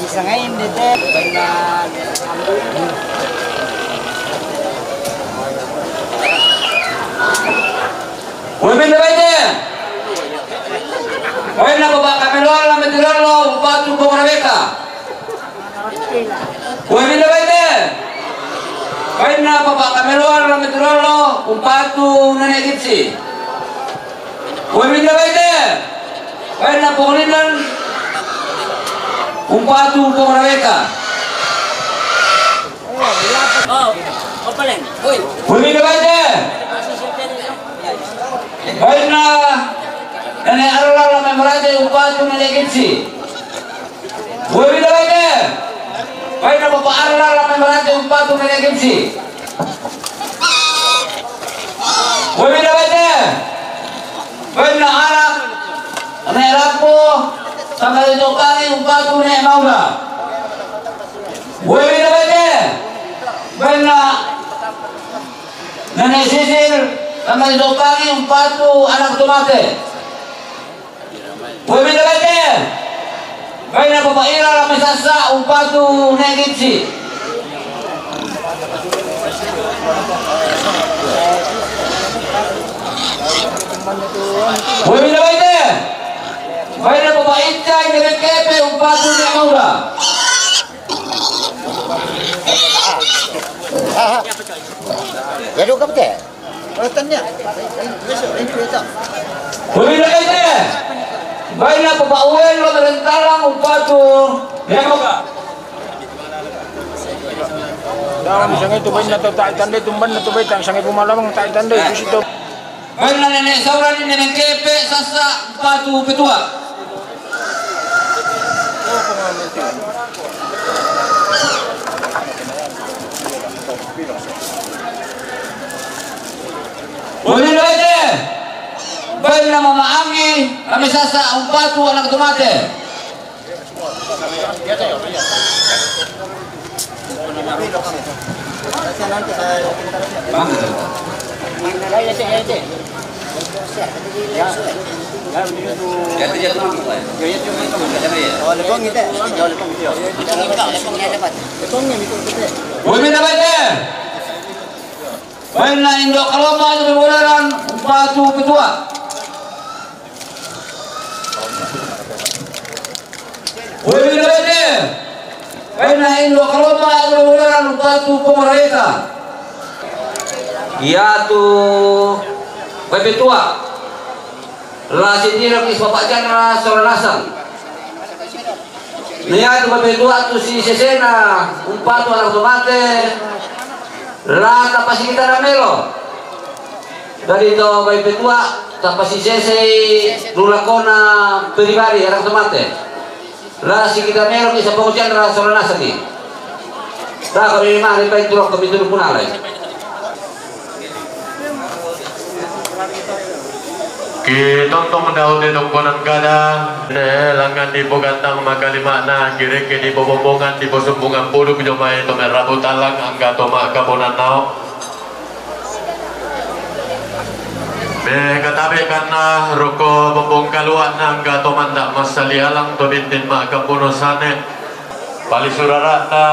disangain deh teh banyak Wewe baca. Wewe na baba kamelola medirolo umpatu Pengora Beka. Wewe baca. Wewe na baba kamelola medirolo umpatu Nenek Gipsi. Wewe baca. Wewe na pengulinan umpatu Pengora Beka. Oh, apa lain? Oi. Wewe baca. Baina nene arala la memorate upatu nene gipsi. Woi dawete. Baina bapa arala la memorate upatu nene gipsi. Woi dawete. Baina anak nene rapo sama ditokani upatu nene maura. Woi dawete. Baina nene sisil sama ditokani upatu anak tomate. Woi dawete. Baina bapa ira la mesasa upatu negipsi. Woi dawete. Baina bapa ita ngerekepe upatu nemaura. Jadi apa teh? Woi dawete. Baina bapa uwen lo merentalang upatu nemaura. Dalam sangai tu bayi nato tak tanda tumban nato bayi tang sangai pumalamang tak tanda itu situ. Baina nenek sauran ini nenek kepe sasa upatu petua. Boleh dawete. Baina mama Anggi kami sasa upatu anak tomate. Boleh dawete. Baina Indo Kaloma itu beneran upatu petua. Boleh dawete. Baina Indo Kaloma itu beneran upatu pemerintah. Iya tuh petua. La sendiri kis bapak jangan soranasan. Nia tuh petua tuh si sesena upatu anak tomate. La tapasi kita ramelo dari itu bayi petua tapasi sese lulakona peribadi anak tomate. La si kita melo bisa pengucian rasolana sini. Tak kami mah di bayi turok kami turun pun alai. Kitong daw di tungkunan kada langan di bogantang magalima na kireke di bobombongan di bosumbungan puduk jomay to merabu talang angga to makabonan nao be katabe kana roko bombong kaluan angga to manda masalialang to bintin makabono sane pali surara na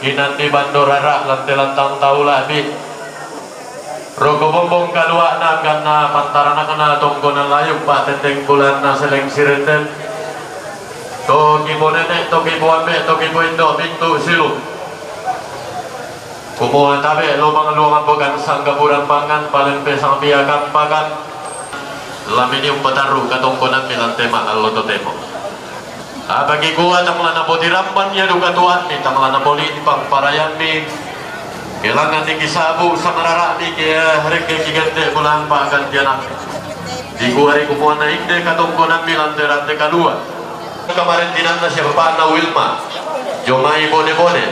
hinandi bandorara lantelantang taula bi Roko bombong kalua na gana pantarana kana tonggo na layuk pa teteng bulan na seleng sireten to kibo nenek to kibo ambe to kibo indo pintu silu kumuha tabe lumang luangan bogan sanggaburan pangan paling pesang piakan pakan laminium bataru katonggo na milan tema allo to temo bagi gua tamla na botirampan ya duka tuan ni tamla na boli di pangparayan ni Ilangan di kisabu samarara di kaya reke gigante bulan pakan tianak di guari kumuan na inde katongko na milan terante kalua kemarin tinanda siapa na Wilma jomai bone-bone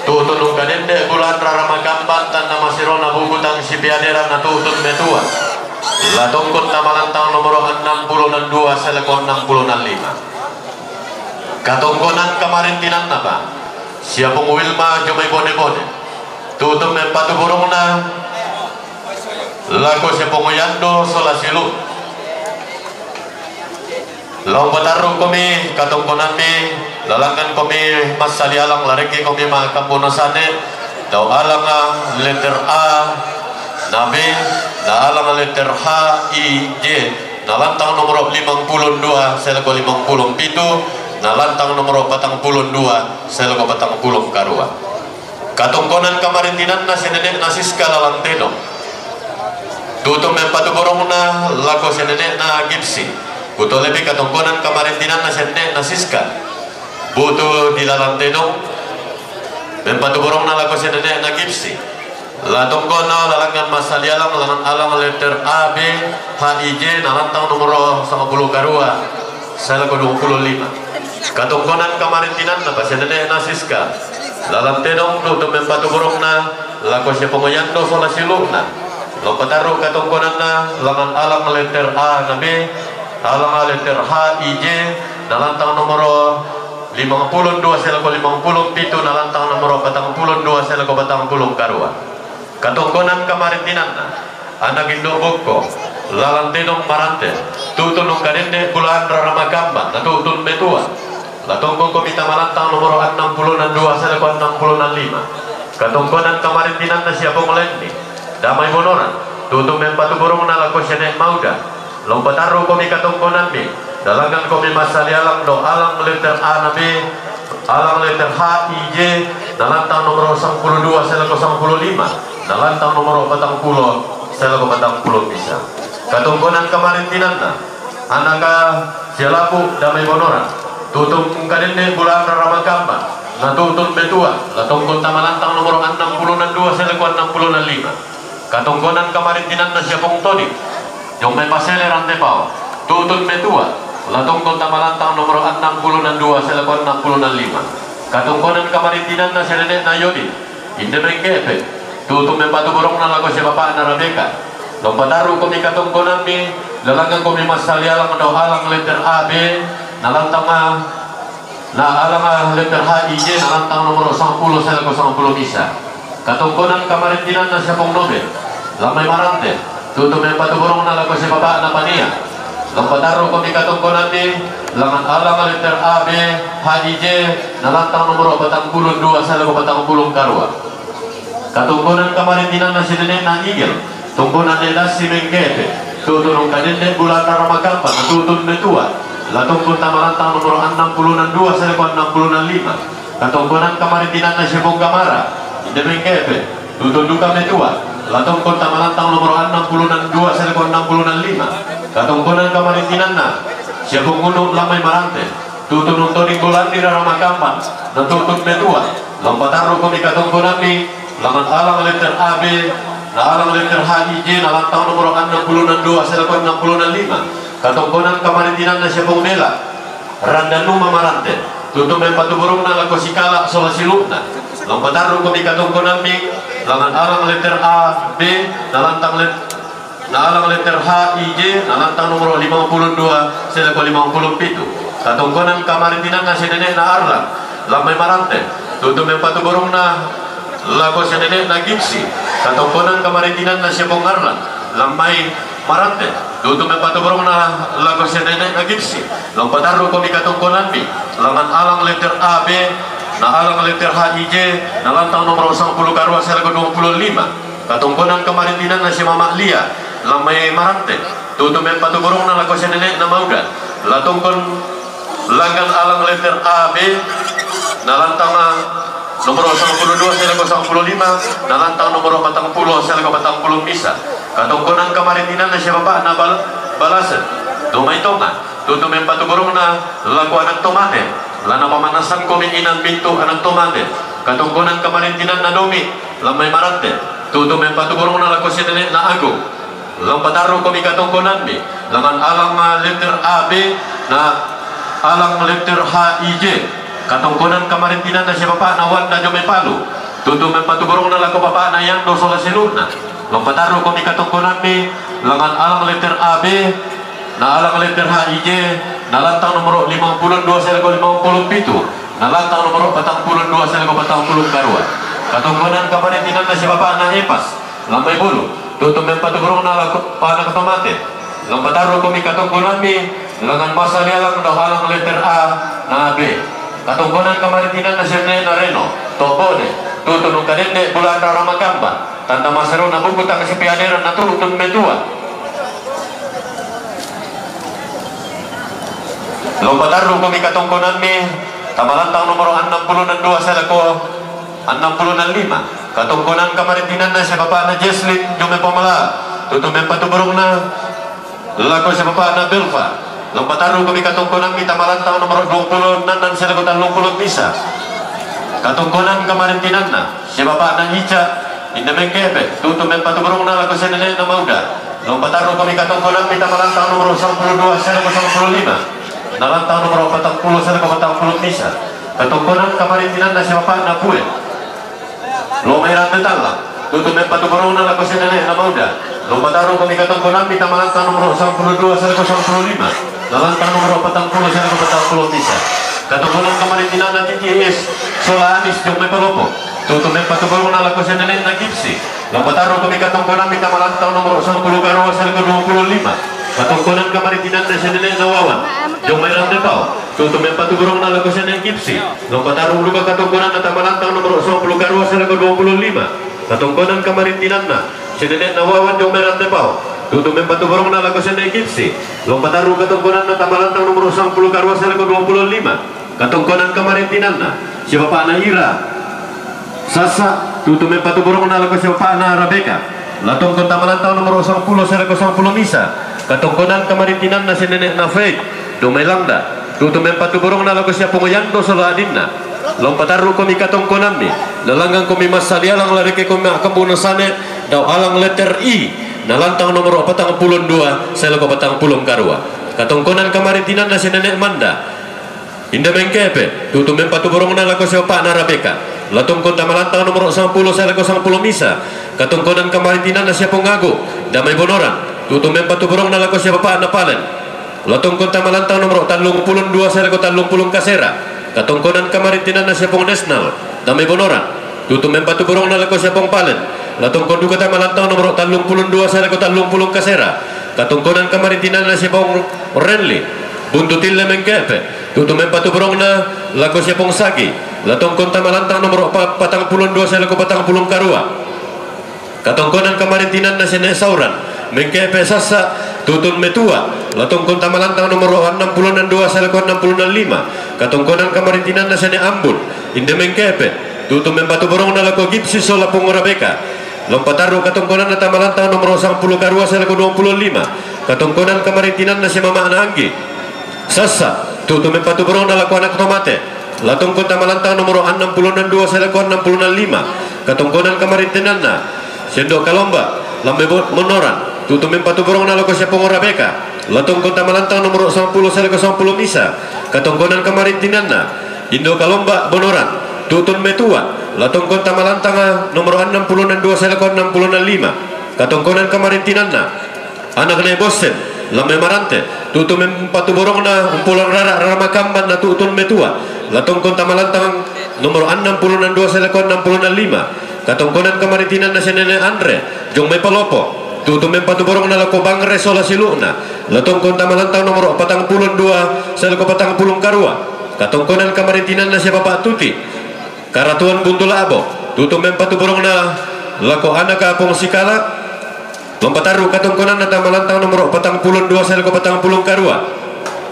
tutun kadende bulan rarama gamban tan nama sirona bukutang si piadera na tutun metua la tongkon tamalantang nomor 62 selekon 65 katongkonan kemarin tinanda ba siapa Wilma jomai bone-bone tutup empatu burung na laku seponguyando sola silu long bataru kami katongkonan mi lalangan kami masali alang lareki kami makampunasane daw alang letter A nabi na alang letter H I J na lantang nomor 52 seleko 57 na lantang nomor 42 seleko 40 karua katongkonan kamarintinan na sinenek na siska lalanteno tutum empatu borong na lako sinenek na gipsi buto lebih katongkonan kamarintinan na sinenek na siska buto di lalanteno empatu borong na lako sinenek na gipsi Latungkona lalangan masalialang lalangan alang letter A B H I J nalantang nomor 50 karua selaku 25 katungkonan kamarintinan na pasenene nasiska lalang tedong tutup membatu burung na lako siya pengoyando sola siluk na lompataru katungkonan na lalangan alang letter A na B alang letter H I J nalantang nomor 52 selaku 50 pitu nalantang nomor 42 selaku 40 karua katungkonan kamarintinan na anak indo boko lalang tenong marante tutunong kadende bulan raramagamba natutun betua latungkong komita malantang nomor 62 selaku 65 katungkonan kamarintinan na siapa melendi damai bonoran tutung membatu burung na lako siyanek mauda lompataru komi katungkonan mi dalangan komi masalialang do alang letter A na B alang letter H I J nalantang nomor 92 selaku 95 nalantang nomor 40 selaku 40 bisa katungkonan kamarintinan na anaka sialapu damai bonoran tutung kadende bulan raramagamba natutun betua latungkon tamalantang nomor 62 selaku 65 katungkonan kamarintinan na siapong todi yung may pasele rantepao tutun betua latungkon tamalantang nomor 62 selaku 65 katungkonan kamarintinan na sialene na yodi inde mengkepe tutum membatu borong na lago siya bapak na Rebecca lompataru komi katungkonan mi lalangan komi masalialang do alang letter A B nalantang na alang letter H I J nalantang nomor 10 selaku 10 bisa katungkonan kamarintinan na siya pong nobe lamay marante tutum membatu borong na lago siya bapak na Pania lompataru komi katungkonan mi langan alang letter A B H I J nalantang nomor 42 selaku 40 karua katungkonan kamarintinan na sinene na igel tungkonan nila si mengkete tutunong kadende bulan raramagamba natutun betua latungkon tamalantang nomor 62 selaku 65 katungkonan kamarintinan na sibong gamara inde mengkete tutun duka betua latungkon tamalantang nomor 62 selaku 65 katungkonan kamarintinan na sibong gunung lamay marante tutunong toning bulan di raramagamba natutun betua lompataru komi katungkonan mi langan alang letter A B na alang letter H I J nalantang nomor 62 selaku 65 katungkonan kamarintinan na siapong mela randanung mamarante tutum membatu burung na lako sikala sola silukna lompataru komi katungkonan mi langan alang letter A B nalantang alang letter H I J nalantang nomor 52 selaku 50 pitu katungkonan kamarintinan na sinene na arlang lamay marante tutum membatu burung na lago senene na gipsi katungkonan kamarintinan na siya pongarlan lamay marante tutum membatu burung na lago senene na gipsi lompataru komi katungkonan mi langan alang letter A B na alang letter H I J nalantang nomor 10 karua selaku 25 katungkonan kamarintinan na siya Mama Lia lamay marante tutum membatu burung na lago senene na maudan latungkon langan alang letter A B nalantang nomor 52 selaku 55 nalantang nomor 40 selaku 40 bisa katungkonan kamarintinan na siya bapak na balasan dumay tonga tutum membatu burung na laku anak tomate lana pamanasan komi inan pintu anak tomate katungkonan kamarintinan na domi lamay marante tutum membatu burung na laku sinene na agung lompataru komi katungkonan mi langan alang letter A B na alang letter H I J katungkonan kamarintinan na siya bapak na Wanda Jome Palu tutum membatu burung na lako bapak na Yando sola silurna lompataru komi katungkonan mi langan alang letter A B na alang letter H I J nalantang nomor 52 selaku 50 pitu nalantang nomor 42 selaku 40 karua katungkonan kamarintinan na siya bapak na Epas lamay bulu tutum membatu burung na lako panak tomate lompataru komi katungkonan mi langan masalialang do alang letter A na B katungkonan kamarintinan na sirne na Reno Tobone tutunong kadende bulan raramagamba tanda masaro na bukutang si piaderan na tulutun betua lompataru komi katungkonan mi tamalantang nomor 62 selaku 65 katungkonan kamarintinan na siya bapak na Jesslyn Jome Pomala tutum membatu burung na lako siya bapak na Belva lompataru komi katungkonan kita malantang nomor 20 nan selaku 30 bisa katungkonan kamarintinan na si bapak na Ica Inda mengkepe, tutup empatu burung na laku senene na mauda. Lompataru kami katong kolam kita malantang nomor 92 005. Nalantang nomor 40 040 misa. Katong kolam kamaritinan na siapa na pue. Lomeran detalla. Tutup empatu burung na laku senene na mauda. Lompataru kami katong kolam kita malantang nomor 92 005. Nalantang nomor 40 040 misa. Katong kolam kamaritinan na TTS Sola Anis Jomay Palopo. Tutup empatu burung na laku senene na Gipsi. Lompataru kami katong kolam kita malantang nomor 10 Garwa 25. Katong kolam kamaritinan na senene na Wawan. Jomay Randepao. Tutup empatu burung na laku senene Gipsi. Lompataru luka katong kolam na malantang nomor 10 Garwa 25. Katong kolam kamaritinan na senene na Wawan Jomay Randepao. Tutup empatu burung na laku senene Gipsi. Lompataru katong kolam na malantang nomor 10 Garwa 25. Katong kolam kamaritinan na siapa Pak Ira Sasa. Tutup empatu burung na laku siapa na Rabeka. Latong konta malantang nomor 10 misa. Katong kolam kamaritinan na senene na Faith Domay Langda. Tutup empatu burung na laku siapa Moyando Sola Adinna. Lompataru kami katong kolam ni nalanggang kami masalialang lari ke kami akambunasane daw alang letter I nalantang nomor 42 selako 40 karua. Katong konan kamaritinan na senene Manda. Inda mengkepe tutup empatu burung na laku siapa na Rabeka. Latong konta malantang nomor 10 selako 10 misa. Katong konan kamaritinan na siapa Ngago Damay Bonoran. Tutup empatu burung na laku siapa Pak na Palen. Latong konta malantang nomor 32 selako 30 Kasera. Katong konan kamaritinan na siapa National Damay Bonoran. Tutup empatu burung na laku siapa Palen. Latong kondu kata malantang nomor 32 selako 30 Kasera. Katong konan kamaritinan na siapa Renli Buntutil mengkepe. Tutup empatu burung na laku siapa Sagi. Latong konta malantang nomor 42 selako 40 karua. Katong konan kamaritinan na sene Sauran mengkepe Sasa tutun metua. Latong konta malantang nomor 62 selako 65. Katong konan kamaritinan na sene Ambon inde mengkepe tutup empatu burung na laku Gipsi Sola Pungorabeka. Lompataru katong konan na malantang nomor 10 karua selako 25. Katong konan kamaritinan na si Mama Anggi Sasa tutup empatu burung na laku anak tomate. Latong konta malantang nomor 62 selako 65. Katong konan kamaritinan na Sendok Kalomba Lambe Monoran. Tutup empatu burung na laku siapa Ngorabeka. Latong konta malantang nomor 10 selako 10 misa. Katong konan kamaritinan na Indo Kalomba Bonoran. Tutun metua. Latong konta malantang nomor 62 selako 65. Katong konan kamaritinan na anak ne Bosen Lambe Marante. Tutup empatu burung na umpulan rara Ramakamban na tutun metua. Latong konta malantang nomor 62 selako 65. Katong konan kamaritinan na senene Andre Jomay Palopo. Tutup empatu burung na laku Bangre Sola Siluna. Latong konta malantang nomor 42 selako 40 karua. Katong konan kamaritinan na siapa Pak Tuti Karatuan Buntula Abo. Tutup empatu burung na laku anak Apong Sikala. Lompataru katong konan na malantang nomor 42 selako 40 karua.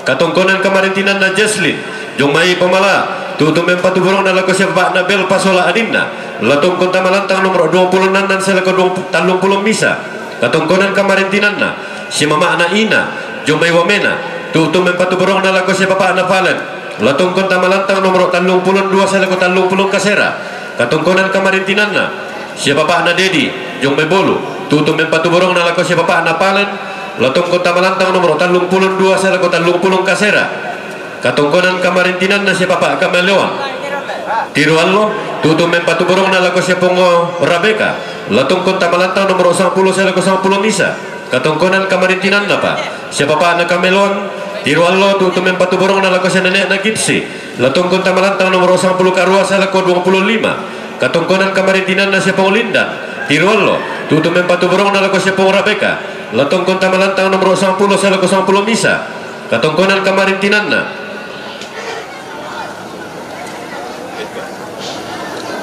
Katong konan kamaritinan na Jesslyn Jomai Pemala. Tutup empatu burung na laku siapa Nabel Pasola Adinna. Latong konta malantang nomor 26 selako 30 misa. Katong konan kamaritinan na si Mama Ana Ina Jomai Wamena. Tutup empatu burung na laku siapa Pak na Palen. Latong konta malantang nomor 32 selako 30 Kasera. Katong konan kamaritinan na siapa Pak na Dedi Jomai Bolu. Tutup empatu burung na laku siapa Pak na Palen. Latong konta malantang nomor 32 selako 30 Kasera. Katong konan kamaritinan na siapa Pak Kameleon Tiruallo. Tutup empatu burung na laku siapa Rabeka. Latong konta malantang nomor 10 selako 10 misa. Katong konan kamaritinan na Pak siapa Pak na Kamelon Tiruallo. Tutup empatu burung na laku senene na Gipsi. Latong konta malantang nomor 10 karua selako 25. Katong konan kamaritinan na siapa Lindan Tiruallo. Tutup empatu burung na laku siapa Rabeka. Latong konta malantang nomor 10 selako 10 misa. Katong konan kamaritinan na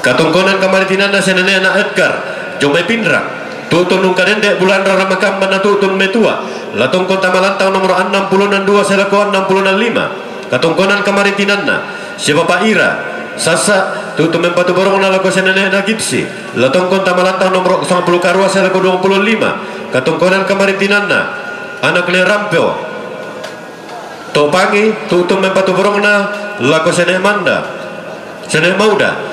Katong konan kamaritinan na senene na Edgar Jomay Pindrang. Tutun nung kadende bulan Ramakamban na tutun metua. Latong konta malantang nomor 62 selako 65. Katong konan kamaritinan na si Bapak Ira Sasa. Tutun empatu burung na laku senene na Gipsi. Latong konta malantang nomor 10 karua selako 25. Katong konan kamaritinan na anak le Rampeo Topangi. Tutun empatu burung na laku senene Manda senene Mauda.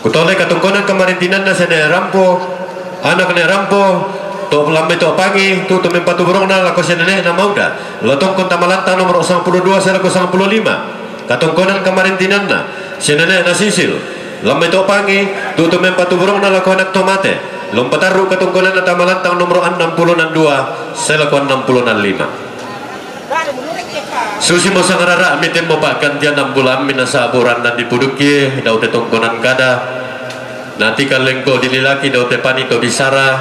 Kutole katungkonan kamarintinan na sene rampo anak ne rampo to lambe to pagi tu mempatu burung na lako sene na mauda lotong kon tamalanta nomor 92 sela 95 katungkonan kamarintinan na sene na sisil lambe to pagi tu mempatu burung na lako anak tomate lompataru katungkonan na tamalanta nomor 62 sela 65 Susi mo sa ngarara mitin mo pa kantian ng bulan minasaburan na dipuduki daw te tungkonan kada nanti kalengko dililaki daw te panito bisara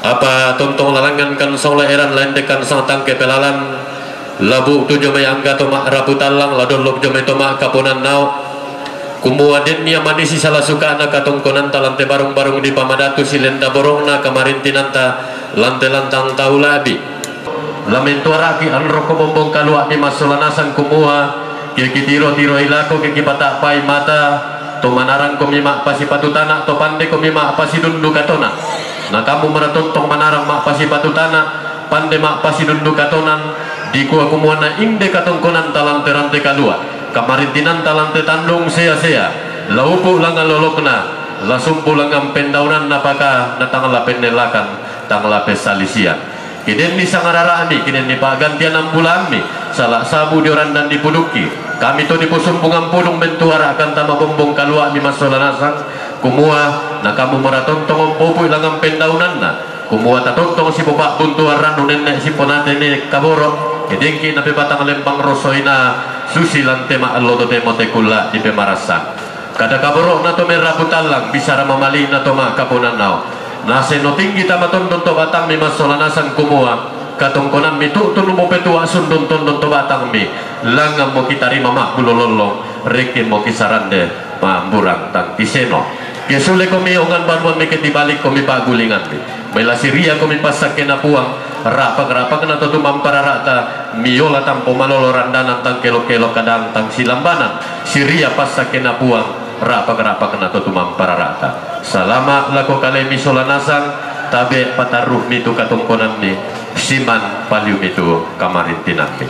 apa tontong lalangan kan song laeran lain dekan sang tangke pelalan labu tu jomay angga to mak raputalang ladon lok jomay to mak kapunan nau kumuaden niya manisi salah suka na katungkonan talante barung-barung di pamadatu silenda borong na kamarintinanta lante lantang taulabi lamentuaraki anroko bombong kalua ni masolanasan kumua kiki tiro-tiro ilako kiki patapai mata to manarang komima pasi patutana to pande komima pasi dundu katona na kamu maratontong manarang mak pasi patutana pande mak pasi dundu katonan di kuah kumuana inde katongkonan talante rante kalua kamarintinan talante tandung sea-sea laupu langan lolokna lasumpu langan pendaunan napaka natangala penelakan tangala pesalisian kiden ni sangarara ami kiden ni pagantian ang bulan mi salah sabu dioran dan dipuduki kami to dipusumbungan punong bentuara akan tama bombong kalua mi masolanasang kumua na kamu maratontong popoy lang ang pendaunan na kumua tatontong si bapak buntuaran nunenek si ponate ni kaboro kidengki na pibatang lempang rosoy na susi lang tema alodo temo tekula di pemarasan kada kaboro na to merabutan lang bisa ramamali na to makapunan nao nase no tinggi tamaton to batang mi masolanasan kumua katongkonan mi tu mo petua sundon to batang mi langam mo kitari mama bulololong reke mo kisarande mamburang tang tiseno kesule komi ongan baruan mi ketibalik komi pagulingan mi mela siria komi pasak kena puang rapak na to mampararata miola tampo maloloran danan tang kelo-kelo kadang tang silambanan siria pasak kena puang rapak na to mampararata salama lako kale misolanasang tabe pataruh mitu katungkonan mi siman paliu mitu kamarintinan mi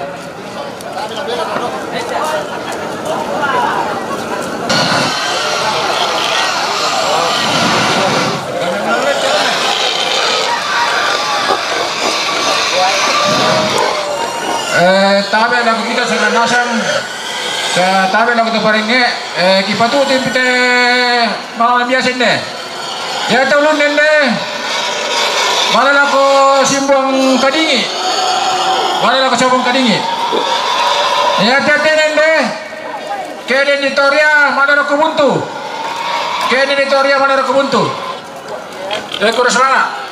tabe lagu kita solanasang sa tabe lagu to paringe kipatu timpite mga biasin de ya tulun nende malala ko simbong kadingi malala ko simbong kadingi ya tete nende kede nitoria malala ko buntu kede nitoria malala ko buntu kurus mana